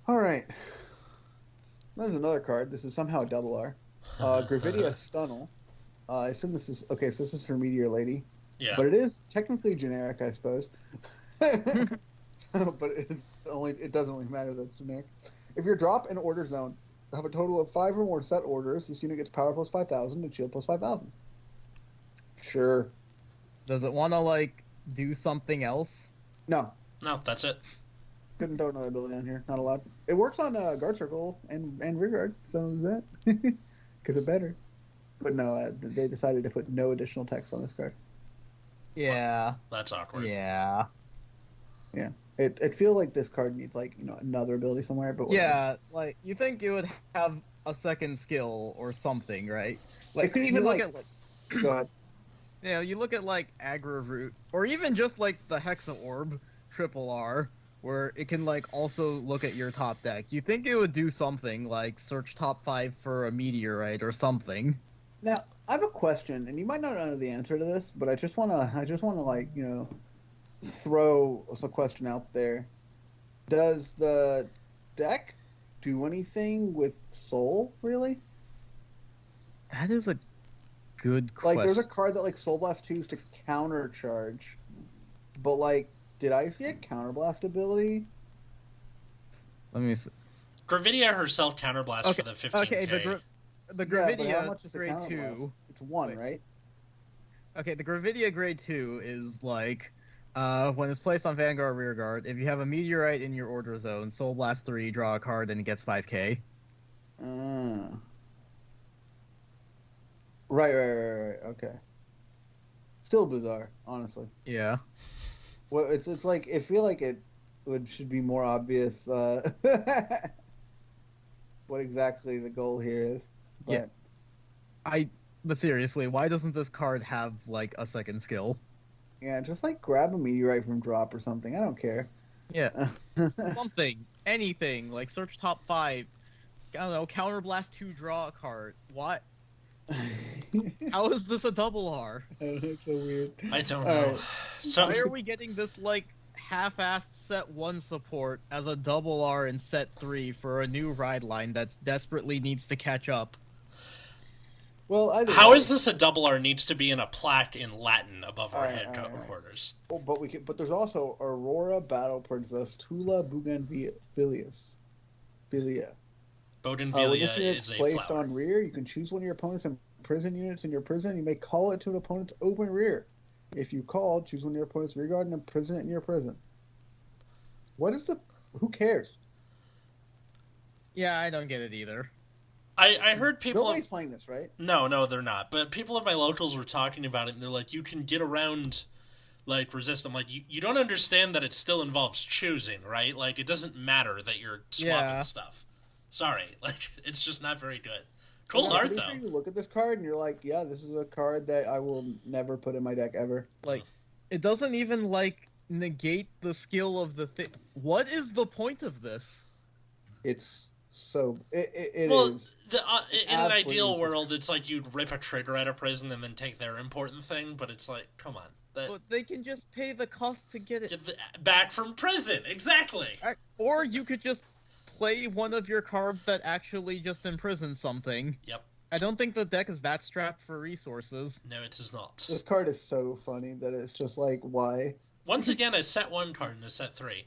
All right. There's another card. This is somehow a double R. Gravidian Ordlinger. I assume this is okay. So this is for Meteor Lady. Yeah. But it is technically generic, I suppose. But it doesn't really matter that it's generic. If you're drop in order zone, have a total of 5 or more set orders. This unit gets power plus 5,000 and shield plus 5,000. Sure. Does it want to like do something else? No. No, that's it. Couldn't throw another ability on here. Not allowed. It works on guard circle and rear guard. So is that because it better. But no, they decided to put no additional text on this card. Yeah. That's awkward. Yeah. Yeah. It feels like this card needs like another ability somewhere, but whatever. Yeah, like you think it would have a second skill or something, right? Like it could even look at go ahead. Yeah, you look at like aggro root, or even just like the Hexa Orb triple R, where it can like also look at your top deck. You think it would do something like search top 5 for a meteorite or something? Now I have a question, and you might not know the answer to this, but I just wanna like throw a question out there. Does the deck do anything with Soul, really? That is a good question. Like, there's a card that, like, Soul Blast 2 to counter charge. But, like, did I see a counterblast ability? Let me see. Gravidia herself counterblasts for the 15k. Okay, the Gravidia how much is grade 2. It's 1, right? Okay, the Gravidia grade 2 is, like, When it's placed on Vanguard Rearguard, if you have a meteorite in your order zone, Soul Blast 3, draw a card, and it gets 5k. Right. Okay. Still bizarre, honestly. Yeah. Well, it's like I feel like should be more obvious what exactly the goal here is. But... Yeah. But seriously, why doesn't this card have like a second skill? Yeah, just like grab a meteorite from drop or something. I don't care. Yeah. Something, anything, like search top 5. I don't know, counterblast 2, draw a card. What? How is this a double R? I don't know, it's so weird. I don't know. So why are we getting this like half-assed set 1 support as a double R in set 3 for a new ride line that desperately needs to catch up? Well, how is this a double R? Needs to be in a plaque in Latin above our headquarters. Oh, but there's also Aurora Battle Princess Tula Bougainvilleas. Bougainvillea this unit's is a placed flower. on rear. You can choose one of your opponent's prison units in your prison. You may call it to an opponent's open rear. If you call, choose one of your opponent's rear guard and imprison it in your prison. What is the? Who cares? Yeah, I don't get it either. I heard people... Nobody's playing this, right? No, they're not. But people at my locals were talking about it, and they're like, you can get around, like, resist. I'm like, you don't understand that it still involves choosing, right? Like, it doesn't matter that you're swapping stuff. Sorry. Like, it's just not very good. Cool art, though. Sure you look at this card, and you're like, yeah, this is a card that I will never put in my deck ever. Like, it doesn't even, like, negate the skill of the thing. What is the point of this? It's... So it well, is. In an ideal world, it's like you'd rip a trigger out of prison and then take their important thing, but it's like, come on. But they can just pay the cost to get it back from prison, exactly. Or you could just play one of your cards that actually just imprison something. Yep. I don't think the deck is that strapped for resources. No, it is not. This card is so funny that it's just like, why? Once again, a set 1 card in a set 3.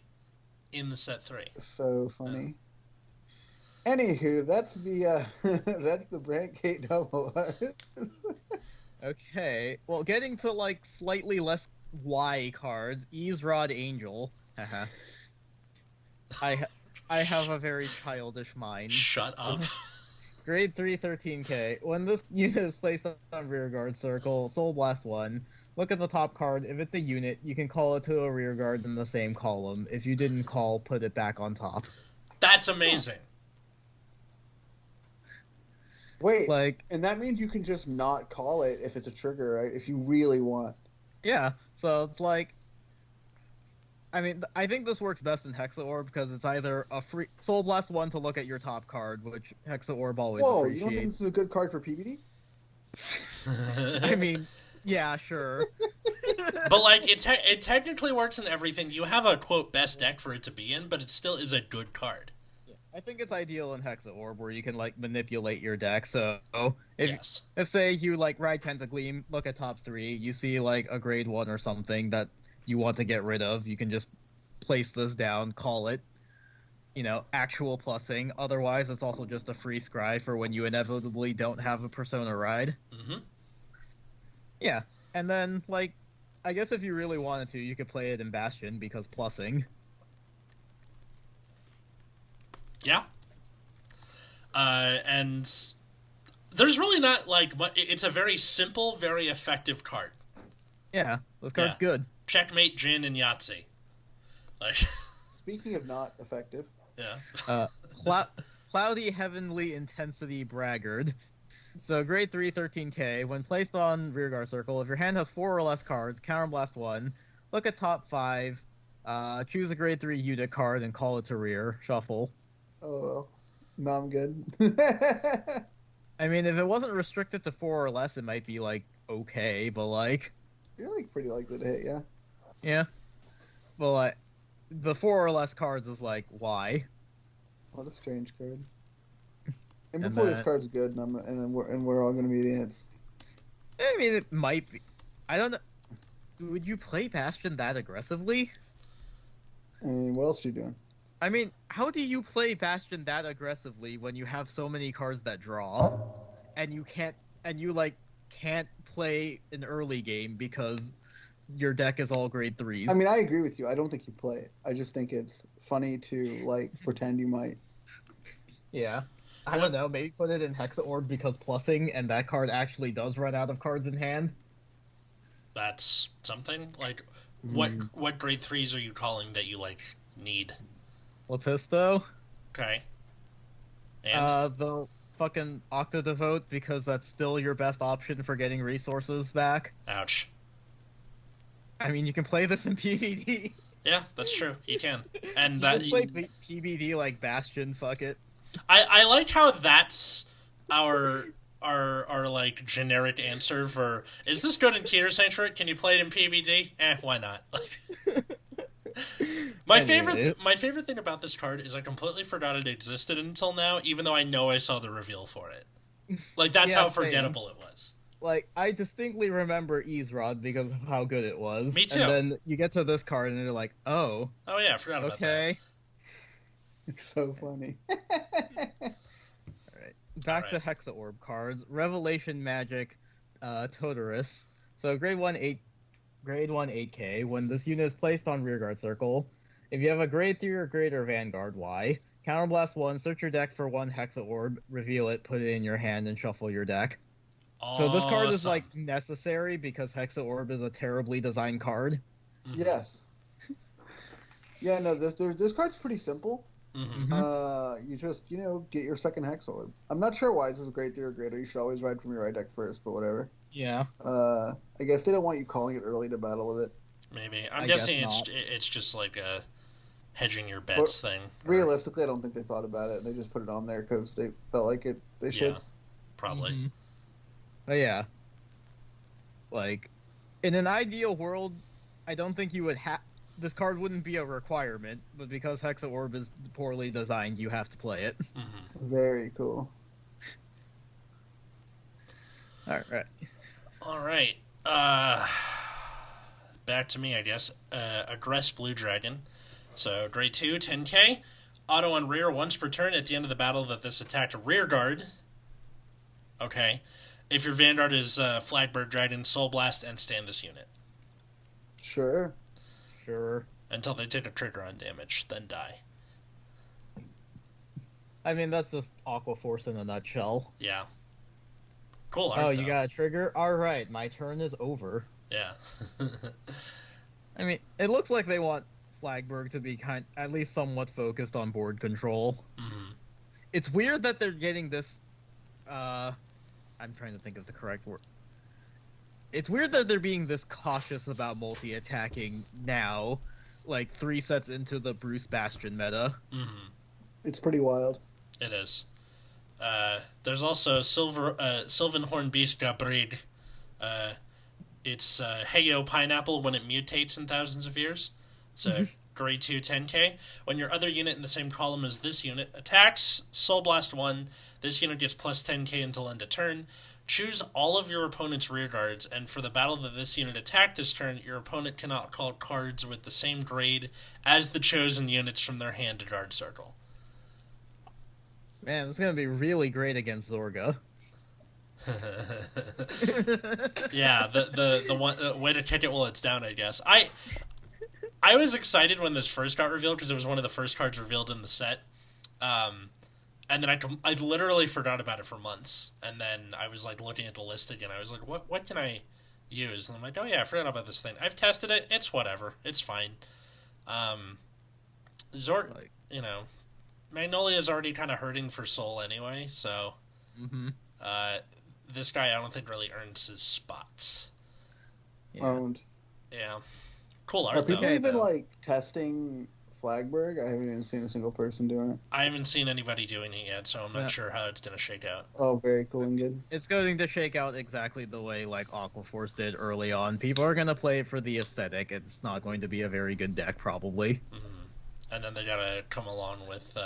In the set 3. So funny. Anywho, that's the that's the Brandgate double R. Okay, well, getting to like slightly less Y cards, Ease Rod Angel. Haha. I have a very childish mind. Shut up. Grade 3, 13k. When this unit is placed on rearguard circle, Soul Blast 1. Look at the top card. If it's a unit, you can call it to a rearguard in the same column. If you didn't call, put it back on top. That's amazing. Wait, like, and that means you can just not call it if it's a trigger, right? If you really want. Yeah, so it's like, I mean, I think this works best in Hexa Orb because it's either a free Soul Blast 1 to look at your top card, which Hexa Orb always appreciates. You don't think this is a good card for PBD? I mean, yeah, sure. But like, it technically works in everything. You have a quote best deck for it to be in, but it still is a good card. I think it's ideal in Hexa Orb where you can like manipulate your deck. So if say you like ride Pentagleam, look at top 3, you see like a grade 1 or something that you want to get rid of, you can just place this down, call it, actual plussing. Otherwise, it's also just a free scry for when you inevitably don't have a Persona ride. Mm-hmm. Yeah, and then like, I guess if you really wanted to, you could play it in Bastion because plussing. Yeah. And there's really not, like, it's a very simple, very effective card. Yeah, this card's good. Checkmate, Jin, and Yahtzee. Like, speaking of not effective. Yeah. Cloudy Heavenly Intensity Braggart. So, grade 3, 13k. When placed on rearguard circle, if your hand has 4 or less cards, counterblast 1, look at top 5, choose a grade 3 unit card and call it to rear, shuffle. Oh, no, I'm good. I mean, if it wasn't restricted to 4 or less, it might be, like, okay, but, like... You're, like, pretty likely to hit, yeah. Yeah. But, like, the 4 or less cards is, like, why? What a strange card. And before this card's good, and we're all going to be idiots. I mean, it might be... I don't know. Would you play Bastion that aggressively? I mean, what else are you doing? I mean, how do you play Bastion that aggressively when you have so many cards that draw, and you can't play an early game because your deck is all grade 3s. I mean, I agree with you. I don't think you play it. I just think it's funny to like pretend you might. Yeah. I don't know, maybe put it in Hexa Orb because plussing, and that card actually does run out of cards in hand. That's something? Like, what grade 3s are you calling that you, like, need? Lepisto. Okay. And? The fucking Octodevote, because that's still your best option for getting resources back. Ouch. I mean, you can play this in PvD. Yeah, that's true. You can. And You that just play PvD like Bastion, fuck it. I like how that's our like generic answer for, is this good in Keter Sanctuary? Can you play it in PvD? Why not? My favorite thing about this card is I completely forgot it existed until now, even though I know I saw the reveal for it. Like, that's Yeah, how same. forgettable it was. Like, I distinctly remember Ease Rod because of how good it was. Me too. And then you get to this card and you're like, oh, Oh yeah, I forgot about that. okay. It's so funny. Alright. Back to Hexa Orb cards. Revelation Magic, Totodris. So grade 1 8K. When this unit is placed on rearguard circle, if you have a grade 3 or greater Vanguard Y, counterblast 1, search your deck for 1 Hexa Orb, reveal it, put it in your hand, and shuffle your deck. So this card is like necessary because Hexa Orb is a terribly designed card. Mm-hmm. Yes. Yeah, no, this card's pretty simple. Mm-hmm. You just, get your second Hex Orb. I'm not sure why it's just grade 3 or greater. You should always ride from your right deck first, but whatever. Yeah. I guess they don't want you calling it early to battle with it. Maybe. I'm I guessing guess it's just like a hedging your bets thing. Realistically, I don't think they thought about it. They just put it on there because they felt like they should. Yeah, probably. Mm-hmm. But yeah. Like, in an ideal world, I don't think you would have... This card wouldn't be a requirement, but because Hexa Orb is poorly designed, you have to play it. Mm-hmm. Very cool. Alright. Back to me, I guess. Aggress Blue Dragon. So, grade 2, 10k. Auto on rear once per turn at the end of the battle that this attacked a rear guard. Okay. If your Vanguard is Flagbird Dragon, Soul Blast, and stand this unit. Sure. Until they take a trigger on damage, then die. I mean, that's just Aqua Force in a nutshell. Yeah. Cool art, Oh, you though. got a trigger? Alright, my turn is over. Yeah. I mean, it looks like they want Flagberg to be at least somewhat focused on board control. Mm-hmm. It's weird that they're getting this, I'm trying to think of the correct word. It's weird that they're being this cautious about multi-attacking now, like 3 sets into the Bruce Bastion meta. Mm-hmm. It's pretty wild. It is. There's also Sylvan Beast Gabrig. It's Heyo Pineapple when it mutates in thousands of years. So, grade 2, 10k. When your other unit in the same column as this unit attacks, Soul Blast 1, this unit gets plus 10k until end of turn. Choose all of your opponent's rear guards, and for the battle that this unit attacked this turn, your opponent cannot call cards with the same grade as the chosen units from their hand to guard circle. Man, it's gonna be really great against Zorga. Yeah, the one way to kick it while it's down, I guess. I was excited when this first got revealed because it was one of the first cards revealed in the set. And then I literally forgot about it for months. And then I was like looking at the list again. I was like, what can I use? And I'm like, oh yeah, I forgot about this thing. I've tested it. It's whatever. It's fine. Magnolia's already kind of hurting for soul anyway. So, this guy I don't think really earns his spots. Yeah. Owned. Yeah. Cool Are art, though. people even like testing Flagberg? I haven't even seen a single person doing it. I haven't seen anybody doing it yet, so I'm not sure how it's going to shake out. Oh, very cool and good. It's going to shake out exactly the way like Aqua Force did early on. People are going to play it for the aesthetic. It's not going to be a very good deck, probably. Mm-hmm. And then they got to come along with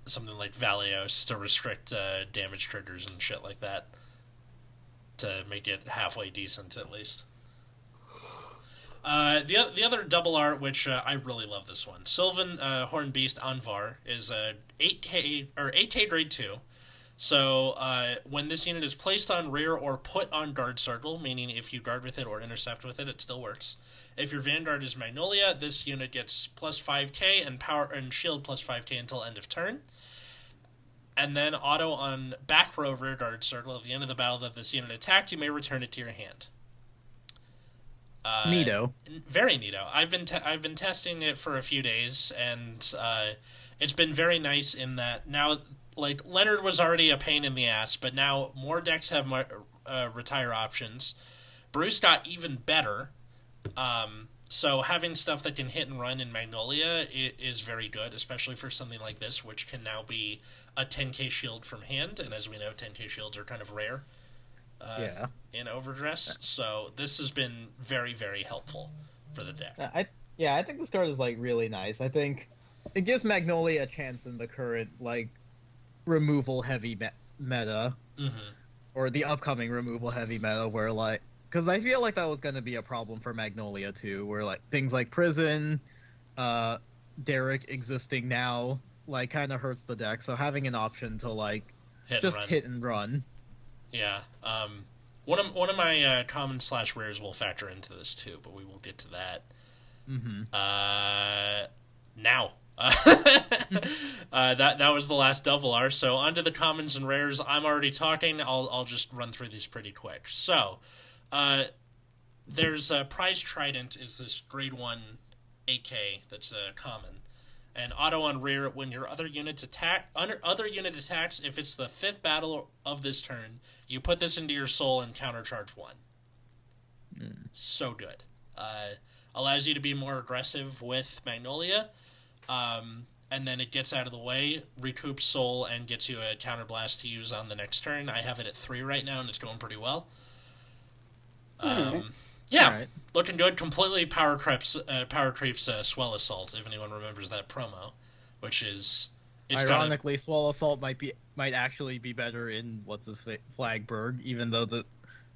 something like Valios to restrict damage triggers and shit like that to make it halfway decent, at least. The other double art, which I really love this one. Sylvan Hornbeast Anvar is a 8K grade 2. So when this unit is placed on rear or put on guard circle, meaning if you guard with it or intercept with it, it still works. If your vanguard is Magnolia, this unit gets plus 5k and power and shield plus 5k until end of turn. And then auto on back row rear guard circle. At the end of the battle that this unit attacked, you may return it to your hand. Neato. Very neato. I've been testing it for a few days, and it's been very nice in that now. Like, Leonard was already a pain in the ass, but now more decks have retire options. Bruce got even better. So having stuff that can hit and run in Magnolia is very good, especially for something like this, which can now be a 10k shield from hand, and as we know, 10k shields are kind of rare in Overdress. So this has been very, very helpful for the deck. I think this card is, like, really nice. I think it gives Magnolia a chance in the current, like, removal heavy meta, or the upcoming removal heavy meta, where, like, because I feel like that was going to be a problem for Magnolia too, where, like, things like Prison, Derek existing now, like, kind of hurts the deck. So having an option to, like, hit and run. Yeah. One of my common / rares will factor into this too, but we will get to that. Now. That was the last double R. So onto the commons and rares. I'm already talking. I'll just run through these pretty quick. So, there's Prize Trident is this grade 1 8k that's common, and auto on rear when your other unit attacks. If it's the 5th battle of this turn, you put this into your soul and countercharge 1. So good. Allows you to be more aggressive with Magnolia. And then it gets out of the way, recoups soul, and gets you a counterblast to use on the next turn. I have it at 3 right now, and it's going pretty well. Yeah, right. Looking good. Completely power creeps Swell Assault, if anyone remembers that promo, which is... Ironically, Swell Assault might actually be better in Flagberg, even though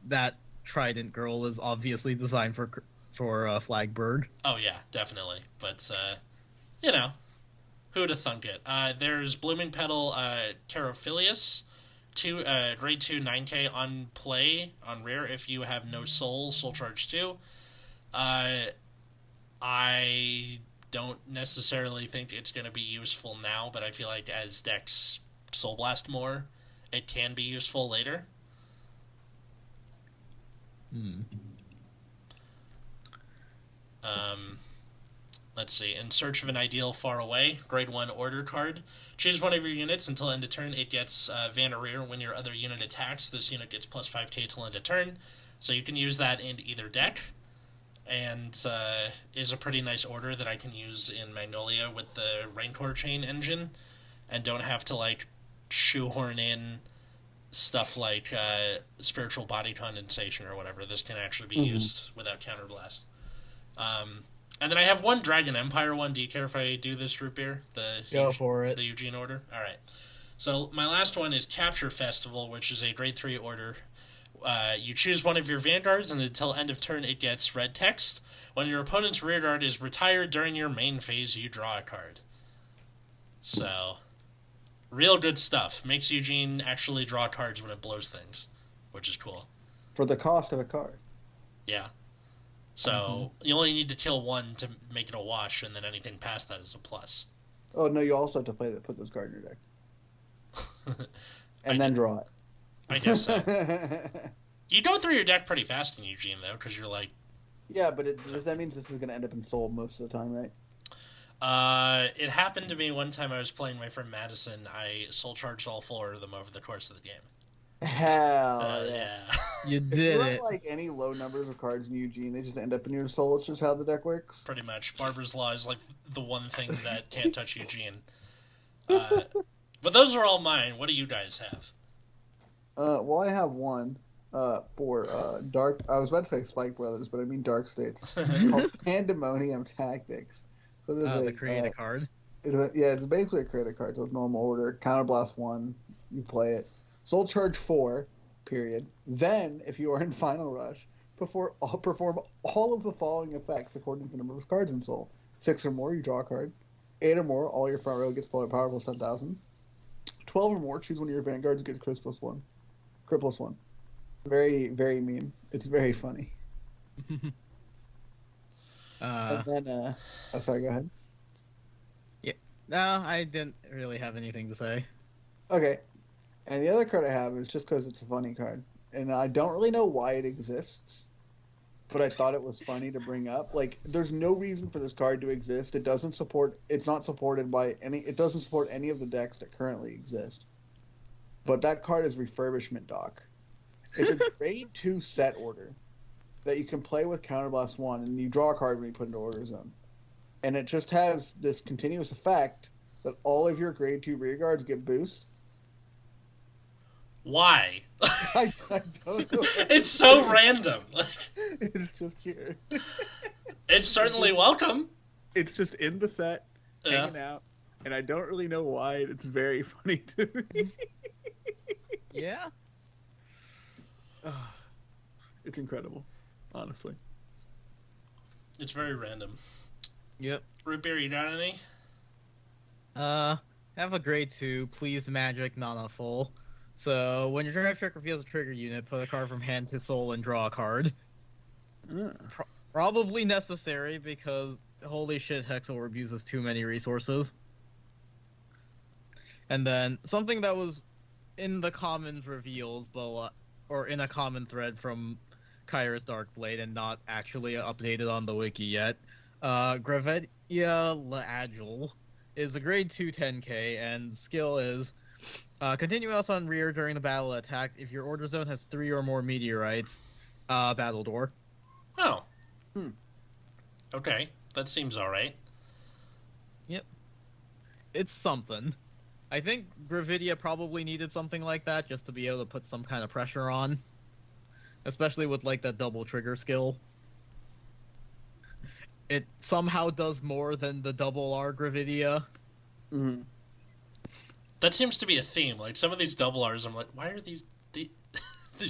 that Trident girl is obviously designed for Flagberg. Oh yeah, definitely. But you know, who'd have thunk it? There's Blooming Petal, Carophilius, grade 2 9k on play on rare if you have no soul charge 2. I don't necessarily think it's going to be useful now, but I feel like as decks Soul Blast more, it can be useful later. Let's see. In Search of an Ideal Far Away, grade 1 order card. Choose one of your units until end of turn. It gets Vanarreer when your other unit attacks. This unit gets plus 5k till end of turn. So you can use that in either deck. And is a pretty nice order that I can use in Magnolia with the Rancor Chain engine. And don't have to, like, shoehorn in stuff like Spiritual Body Condensation or whatever. This can actually be used without Counterblast. And then I have one Dragon Empire one. Do you care if I do this, Root Beer? Go for it. The Eugene order? Alright. So my last one is Capture Festival, which is a grade 3 order. You choose one of your vanguards, and until end of turn it gets red text. When your opponent's rearguard is retired during your main phase, you draw a card. So, real good stuff. Makes Eugene actually draw cards when it blows things, which is cool. For the cost of a card. Yeah. So, you only need to kill one to make it a wash, and then anything past that is a plus. Oh, no, you also have to put those cards in your deck. And then draw it. I guess so. You go through your deck pretty fast in Eugene, though, because you're like... Yeah, but does that mean this is going to end up in Soul most of the time, right? It happened to me one time I was playing my friend Madison. I soul charged all 4 of them over the course of the game. Hell yeah. You did it. Like any low numbers of cards in Eugene, they just end up in your soul. It's just how the deck works. Pretty much. Barber's Law is like the one thing that can't touch Eugene. But those are all mine. What do you guys have? Well, I have one for Dark... I was about to say Spike Brothers, but I mean Dark States. Called Pandemonium Tactics. So it is the create a card? It's basically a create a card. So it's normal order. Counterblast 1. You play it. Soul Charge 4, period. Then, if you are in Final Rush, perform all of the following effects according to the number of cards in Soul. 6 or more, you draw a card. 8 or more, all your front row gets powerful 10,000. 12 or more, choose one of your vanguards, gets crit +1. Crit +1. Very, very meme. It's very funny. And then, oh, sorry, go ahead. No, I didn't really have anything to say. Okay. And the other card I have is just because it's a funny card. And I don't really know why it exists, but I thought it was funny to bring up. Like, there's no reason for this card to exist. It's not supported by it doesn't support any of the decks that currently exist. But that card is Refurbishment Dock. It's a grade 2 set order that you can play with Counterblast 1, and you draw a card when you put into Order Zone. And it just has this continuous effect that all of your grade 2 rear guards get boost. Why? I don't know. It's so random. It's just here. It's certainly welcome. It's just in the set, hanging out, and I don't really know why. It's very funny to me. Yeah. It's incredible, honestly. It's very random. Yep. Root Beer, you got any? Have a grade 2, please magic, not full. So, when your draft check reveals a trigger unit, put a card from hand to soul and draw a card. Probably necessary, because holy shit, Hexel abuses too many resources. And then, something that was in the commons reveals, but or in a common thread from Kyra's Darkblade and not actually updated on the wiki yet. Gravidia Agile is a grade 2 10k, and skill is continuous on rear during the battle attack. If your order zone has 3 or more meteorites, battle door. Oh. Okay, that seems alright. Yep. It's something. I think Gravidia probably needed something like that just to be able to put some kind of pressure on. Especially with, like, that double trigger skill. It somehow does more than the double R Gravidia. Mm-hmm. That seems to be a theme. Like, some of these double Rs, I'm like, why are these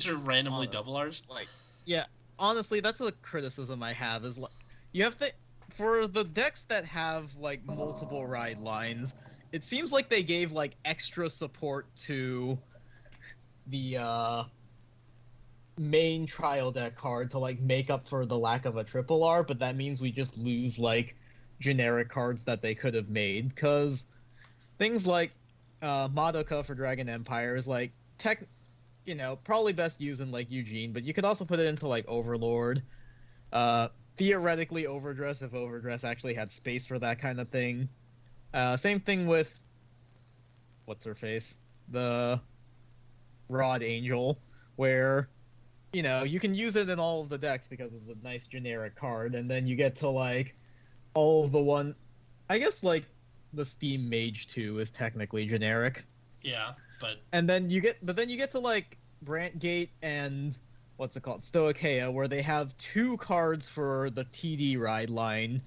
are randomly double Rs? Like, yeah, honestly, that's a criticism I have, is, like, you have to... For the decks that have, like, multiple ride lines, it seems like they gave, like, extra support to the, main trial deck card to, like, make up for the lack of a triple R, but that means we just lose, like, generic cards that they could have made, because things like Madoka for Dragon Empire is, like, probably best used in, like, Eugene, but you could also put it into, like, Overlord. Theoretically Overdress if Overdress actually had space for that kind of thing. Same thing with... What's her face? The Rod Angel, where... you can use it in all of the decks because it's a nice generic card, and then you get to, like, all of the one... I guess, like, the Steam Mage 2 is technically generic. Yeah, but... And then you get to, like, Brantgate and... What's it called? Stoicheia, where they have 2 cards for the TD ride line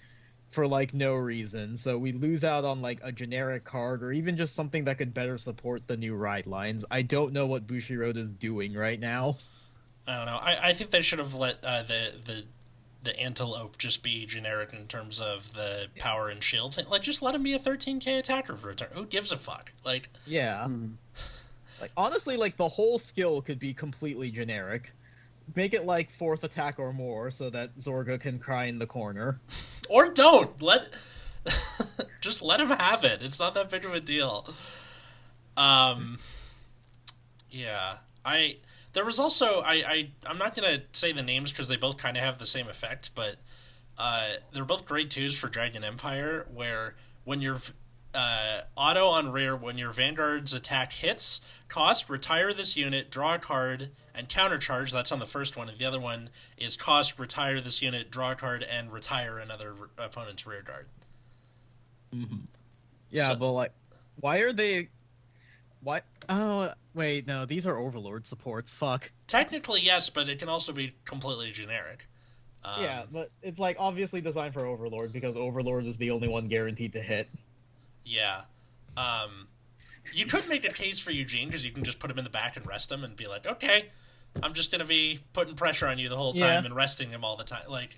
for, like, no reason. So we lose out on, like, a generic card, or even just something that could better support the new ride lines. I don't know what Bushiroad is doing right now. I don't know. I think they should have let the Antelope just be generic in terms of the power and shield thing. Like, just let him be a 13k attacker for a turn. Who gives a fuck? Like, yeah. Like, honestly, like, the whole skill could be completely generic. Make it, like, 4th attack or more so that Zorga can cry in the corner. Or don't! Just let him have it. It's not that big of a deal. Yeah. There was also... I'm not going to say the names because they both kind of have the same effect, but they're both grade 2s for Dragon Empire, where when you're auto on rear, when your Vanguard's attack hits, cost, retire this unit, draw a card, and countercharge. That's on the first one, and the other one is cost, retire this unit, draw a card, and retire another opponent's rear guard. Yeah, but, like, why are they... What? Oh, wait, no, these are Overlord supports, fuck. Technically, yes, but it can also be completely generic. Yeah, but it's, like, obviously designed for Overlord, because Overlord is the only one guaranteed to hit. Yeah. You could make a case for Eugene, because you can just put him in the back and rest him and be like, okay, I'm just going to be putting pressure on you the whole time and resting him all the time. Like,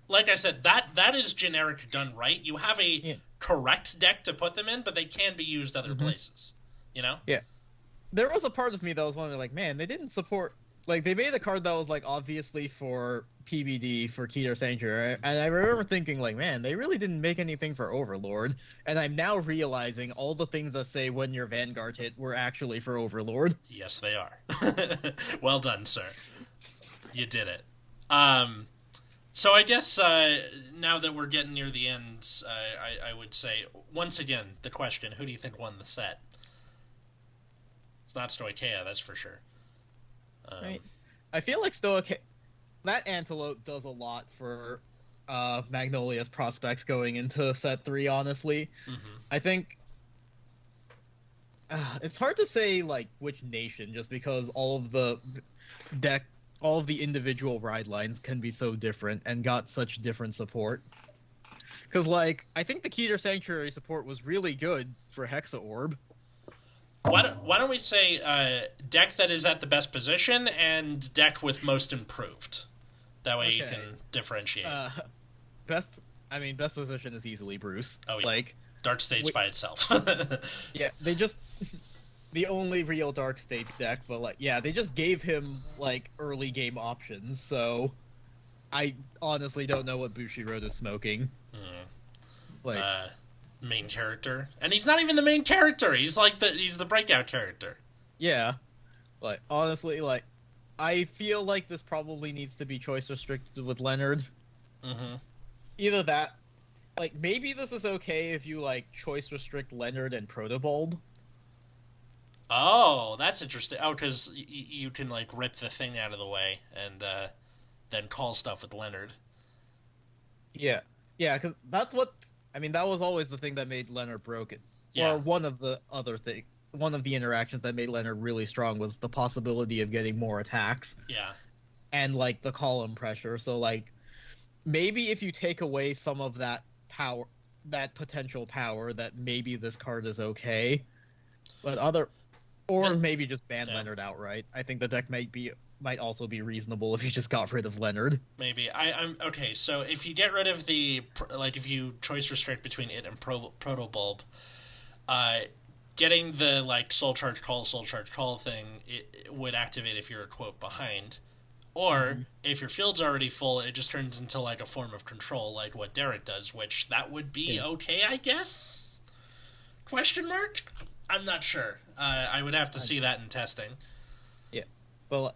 like I said, that is generic done right. You have a correct deck to put them in, but they can be used other places. you know? Yeah. There was a part of me that was wondering, like, man, they didn't support... Like, they made a card that was, like, obviously for PBD, for Keter Sanctuary, and I remember thinking, like, man, they really didn't make anything for Overlord, and I'm now realizing all the things that say when your Vanguard hit were actually for Overlord. Yes, they are. Well done, sir. You did it. So I guess now that we're getting near the end, I would say, once again, the question, who do you think won the set? It's not Stoicheia, that's for sure. Right. I feel like Stoicheia... That Antelope does a lot for Magnolia's prospects going into set 3, honestly. Mm-hmm. I think... it's hard to say, like, which nation, just because all of the individual ride lines can be so different and got such different support. Because, like, I think the Keter Sanctuary support was really good for Hexa Orb. Why don't we say deck that is at the best position and deck with most improved? That way you can differentiate. Best position is easily Bruce. Oh yeah, like Dark States by itself. Yeah, they just the only real Dark States deck, but like they just gave him like early game options. So I honestly don't know what Bushiroad is smoking. Like. Main character, and he's not even the main character. He's the breakout character. Yeah, like honestly, like I feel like this probably needs to be choice restricted with Leonard. Mm-hmm. Either that, like maybe this is okay if you like choice restrict Leonard and Protobulb. Oh, that's interesting. Oh, because you can like rip the thing out of the way and then call stuff with Leonard. Yeah, because that's what. I mean, that was always the thing that made Leonard broken. Yeah. Or one of the interactions that made Leonard really strong was the possibility of getting more attacks. Yeah. And, like, the column pressure. So, like, maybe if you take away some of that power, that potential power, that maybe this card is okay. But maybe just ban Leonard outright. I think the deck might also be reasonable if you just got rid of Leonard. Maybe. I'm okay, so if you get rid of if you choice restrict between it and Protobulb, getting the like soul charge call thing, it would activate if you're a quote behind. Or if your field's already full, it just turns into like a form of control, like what Derek does, which that would be okay, I guess? Question mark? I'm not sure. I would have to see that in testing. Yeah. Well,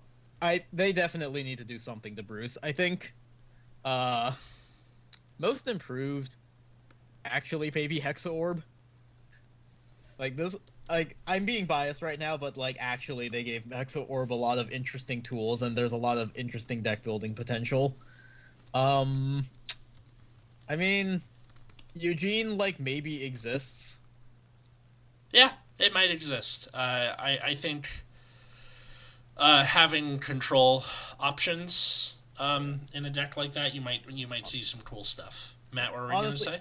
they definitely need to do something to Bruce. I think most improved actually maybe Hexa Orb. Like this, like I'm being biased right now, but like actually they gave Hexa Orb a lot of interesting tools, and there's a lot of interesting deck building potential. I mean, Eugene like maybe exists. Yeah, it might exist. I think having control options in a deck like that, you might see some cool stuff. Matt, what were you going to say?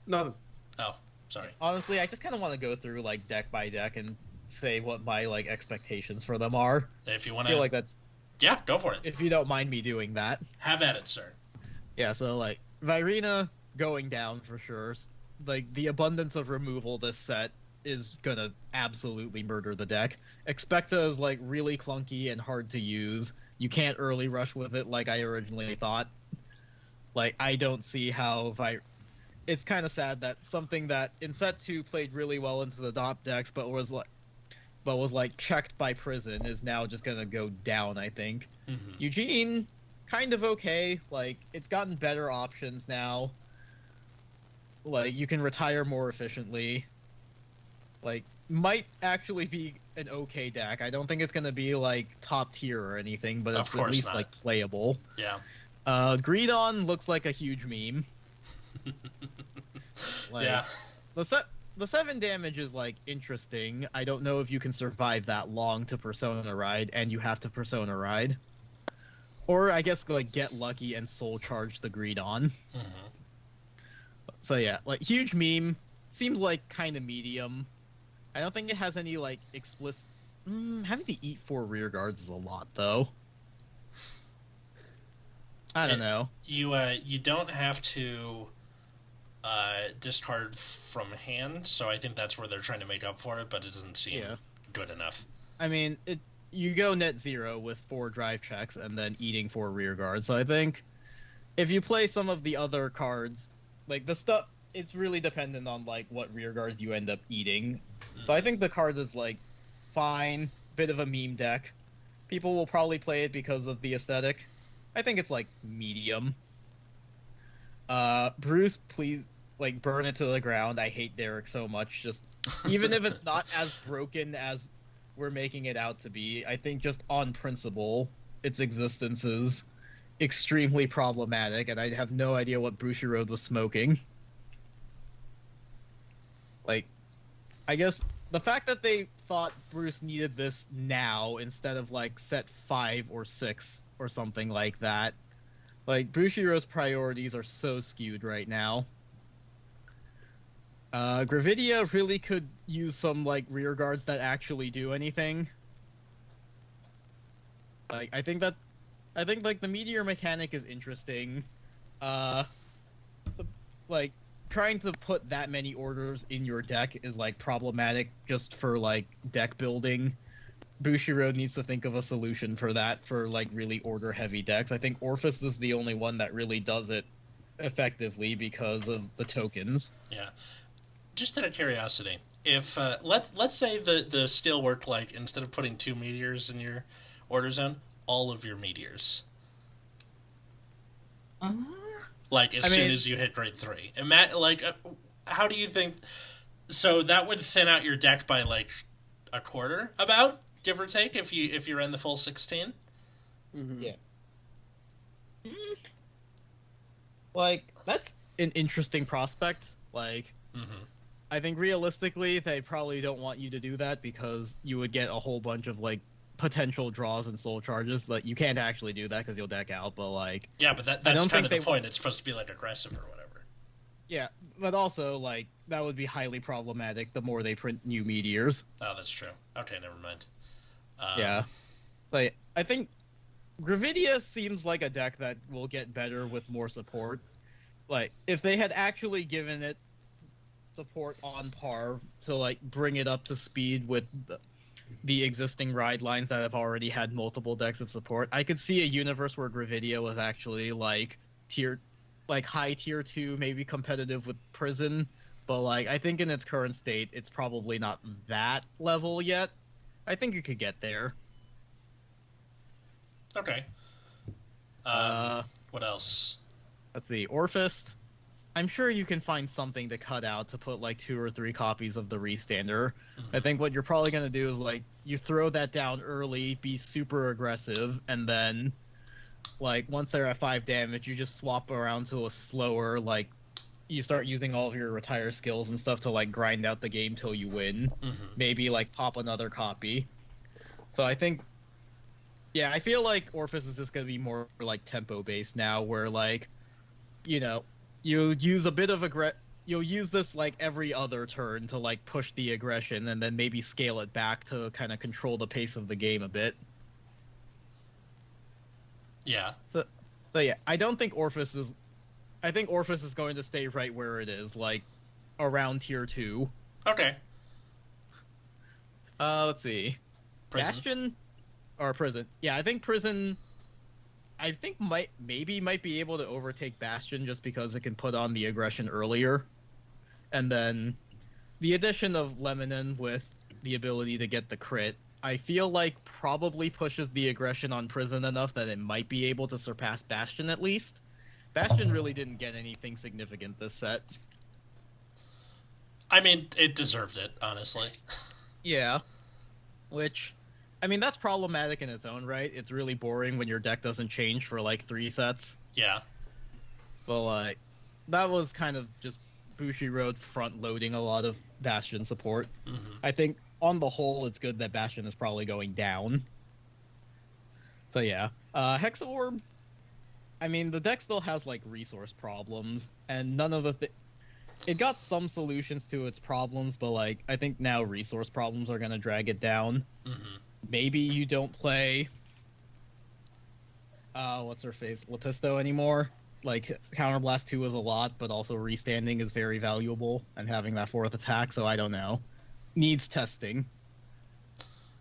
No. Oh, sorry. Honestly, I just kind of want to go through like deck by deck and say what my like expectations for them are. If you want I to, feel like that's. Yeah, go for it. If you don't mind me doing that. Have at it, sir. Yeah, so like Virina going down for sure. Like the abundance of removal this set is gonna absolutely murder the deck. Expecta is like really clunky and hard to use. You can't early rush with it like I originally thought. Like I don't see how it's kind of sad that something that in set 2 played really well into the top decks but was checked by Prison is now just gonna go down, I think. Mm-hmm. Eugene, kind of okay. Like it's gotten better options now. Like you can retire more efficiently. Like, might actually be an okay deck. I don't think it's gonna be like top tier or anything, but it's at least not. like playable. Yeah. Greedon looks like a huge meme. Like, yeah. The 7 damage is like interesting. I don't know if you can survive that long to Persona Ride, and you have to Persona Ride. Or I guess like get lucky and soul charge the Greedon. Mm-hmm. So yeah, like huge meme. Seems like kind of medium. I don't think it has any like explicit. Having to eat 4 rear guards is a lot though. I don't know. You don't have to discard from hand, so I think that's where they're trying to make up for it, but it doesn't seem good enough. I mean, you go net 0 with 4 drive checks and then eating 4 rear guards. So I think if you play some of the other cards, like the stuff, it's really dependent on like what rear guards you end up eating. So I think the card is like fine, bit of a meme deck. People will probably play it because of the aesthetic. I think it's like medium. Bruce, please like burn it to the ground. I hate Derek so much. Just even if it's not as broken as we're making it out to be, I think just on principle, its existence is extremely problematic, and I have no idea what Bushiroad was smoking. Like, I guess the fact that they thought Bruce needed this now instead of like set 5 or 6 or something like that. Like, Bushiroad's priorities are so skewed right now. Gravidia really could use some like rear guards that actually do anything. Like, I think like the meteor mechanic is interesting. Like trying to put that many orders in your deck is like problematic just for like deck building. Bushiroad needs to think of a solution for that for like really order heavy decks. I think Orphis is the only one that really does it effectively because of the tokens. Yeah. Just out of curiosity, if let's say the skill worked like instead of putting 2 meteors in your order zone, all of your meteors. Like as soon as you hit grade 3. How do you think? So that would thin out your deck by like a quarter, about, give or take, if you ran the full 16. Mm-hmm. Yeah. Like, that's an interesting prospect. Like, I think realistically they probably don't want you to do that because you would get a whole bunch of like potential draws and soul charges. But you can't actually do that because you'll deck out. But like, yeah, but that's kind of the point. It's supposed to be like aggressive or whatever. Yeah, but also like that would be highly problematic the more they print new meteors. Oh, that's true. Okay, never mind. Yeah, like I think Gravidia seems like a deck that will get better with more support. Like if they had actually given it support on par to like bring it up to speed with the existing ride lines that have already had multiple decks of support, I could see a universe where Gravidia was actually like high tier 2, maybe competitive with Prison, but like I think in its current state it's probably not that level yet. I think you could get there. Okay. What else? Let's see. Orphist. I'm sure you can find something to cut out to put like 2 or 3 copies of the Restander. I think what you're probably going to do is like you throw that down early, be super aggressive, and then like once they're at 5 damage, you just swap around to a slower, like you start using all of your retire skills and stuff to like grind out the game till you win. Maybe like pop another copy. So I think, yeah, I feel like Orphis is just going to be more like tempo based now, where like, you know, you use a bit of you'll use this like every other turn to like push the aggression and then maybe scale it back to kind of control the pace of the game a bit. Yeah. So yeah, I think Orphis is going to stay right where it is, like around tier 2. Okay. Let's see. Prison. Bastion or Prison. Yeah, I think Prison might be able to overtake Bastion just because it can put on the aggression earlier. And then the addition of Lemon with the ability to get the crit, I feel like probably pushes the aggression on Prison enough that it might be able to surpass Bastion at least. Bastion really didn't get anything significant this set. I mean, it deserved it, honestly. Yeah. Which, I mean, that's problematic in its own right. It's really boring when your deck doesn't change for like 3 sets. Yeah. But like, that was kind of just Bushiroad front-loading a lot of Bastion support. I think on the whole, it's good that Bastion is probably going down. So yeah. Hexaorb, I mean, the deck still has like resource problems, and none of it got some solutions to its problems, but like I think now resource problems are gonna drag it down. Maybe you don't play what's her face, Lepisto anymore. like Counterblast 2 is a lot, but also restanding is very valuable, and having that fourth attack, so I don't know. Needs testing.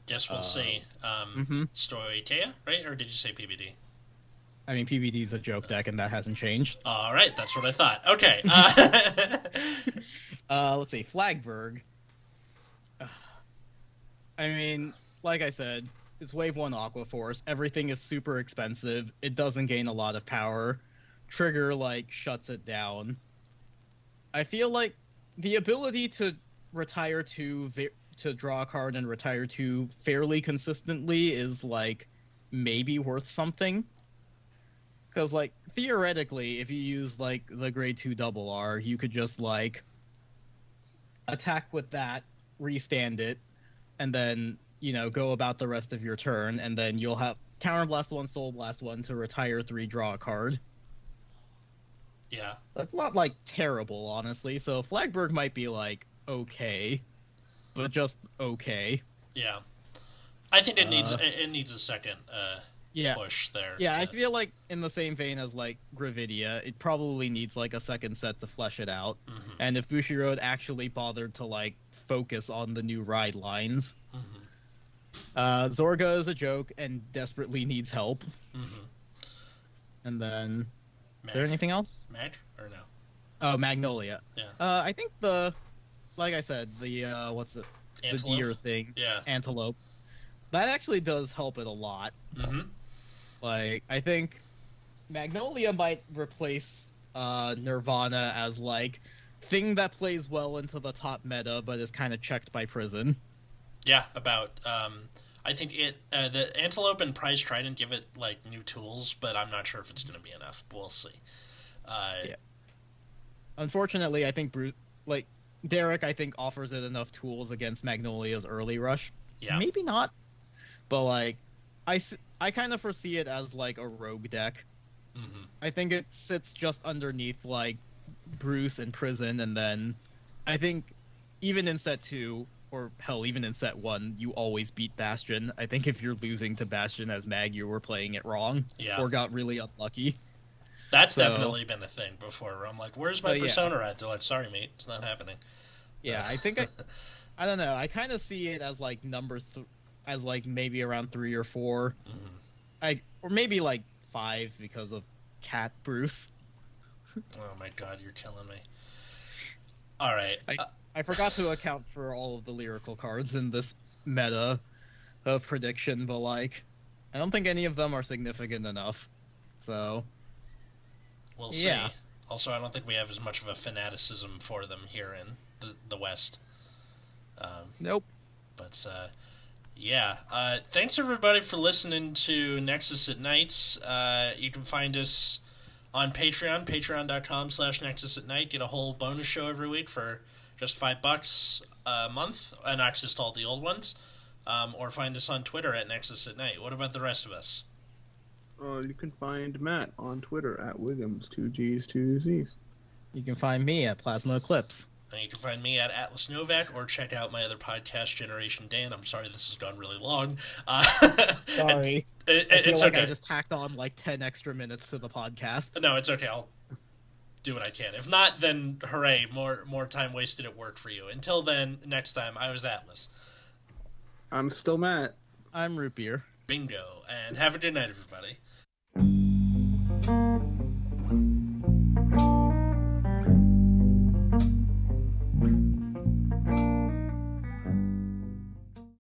Guess we'll see. Stoitea, right? Or did you say PBD? I mean, PBD is a joke deck, and that hasn't changed. All right, that's what I thought. Okay. Let's see, Flagberg. I mean, like I said, it's Wave 1 Aqua Force. Everything is super expensive. It doesn't gain a lot of power. Trigger, like, shuts it down. I feel like the ability to retire to draw a card and retire to fairly consistently is, like, maybe worth something. Because, like, theoretically, if you use, like, the grade 2 double R, you could just, like, attack with that, restand it, and then, you know, go about the rest of your turn, and then you'll have Counterblast 1, Soul Blast 1 to retire 3, draw a card. Yeah. That's not, like, terrible, honestly, so Flagberg might be, like, okay, but just okay. Yeah. I think it needs a second push there. Yeah, I feel like in the same vein as, like, Gravidia, it probably needs, like, a second set to flesh it out. Mm-hmm. And if Bushiroad actually bothered to, like, focus on the new ride lines. Mm-hmm. Zorga is a joke and desperately needs help. Mm-hmm. And then... Mag. Is there anything else? Mag? Or no? Oh, Magnolia. Yeah. I think like I said, the, what's it? Antelope? The deer thing. Yeah. Antelope. That actually does help it a lot. Mm-hmm. Like, I think Magnolia might replace Nirvana as, like, thing that plays well into the top meta, but is kind of checked by Prison. Yeah, about, I think the Antelope and Prize Trident give it, like, new tools, but I'm not sure if it's going to be enough. We'll see. Yeah. Unfortunately, I think Derek, I think, offers it enough tools against Magnolia's early rush. Yeah. Maybe not. But, like, I kind of foresee it as, like, a rogue deck. Mm-hmm. I think it sits just underneath, like, Bruce and Prison, and then I think even in set 2, or hell, even in set 1, you always beat Bastion. I think if you're losing to Bastion as Mag, you were playing it wrong. Yeah. Or got really unlucky. That's definitely been a thing before, where I'm like, where's my persona at? They're like, sorry, mate, it's not happening. Yeah, I think I don't know, I kind of see it as, like, as, like, maybe around 3 or 4. Mm-hmm. Or maybe, like, 5 because of Cat Bruce. Oh my god, you're killing me. Alright. I forgot to account for all of the lyrical cards in this meta of prediction, but, like, I don't think any of them are significant enough. So... We'll see. Yeah. Also, I don't think we have as much of a fanaticism for them here in the West. Nope. But, yeah. Thanks, everybody, for listening to Nexus at Nights. You can find us on Patreon, patreon.com/Nexus at Night. Get a whole bonus show every week for just $5 a month, and access to all the old ones. Or find us on Twitter at Nexus at Night. What about the rest of us? You can find Matt on Twitter at Wiggums, 2 G's, 2 Z's. You can find me at Plasma Eclipse. And you can find me at Atlas Novak, or check out my other podcast, Generation Dan. I'm sorry this has gone really long. Sorry. I feel like okay. I just tacked on like 10 extra minutes to the podcast. No, it's okay. I'll do what I can. If not, then hooray, more time wasted at work for you. Until then, next time, I was Atlas. I'm still Matt. I'm Root Beer. Bingo. And have a good night, everybody.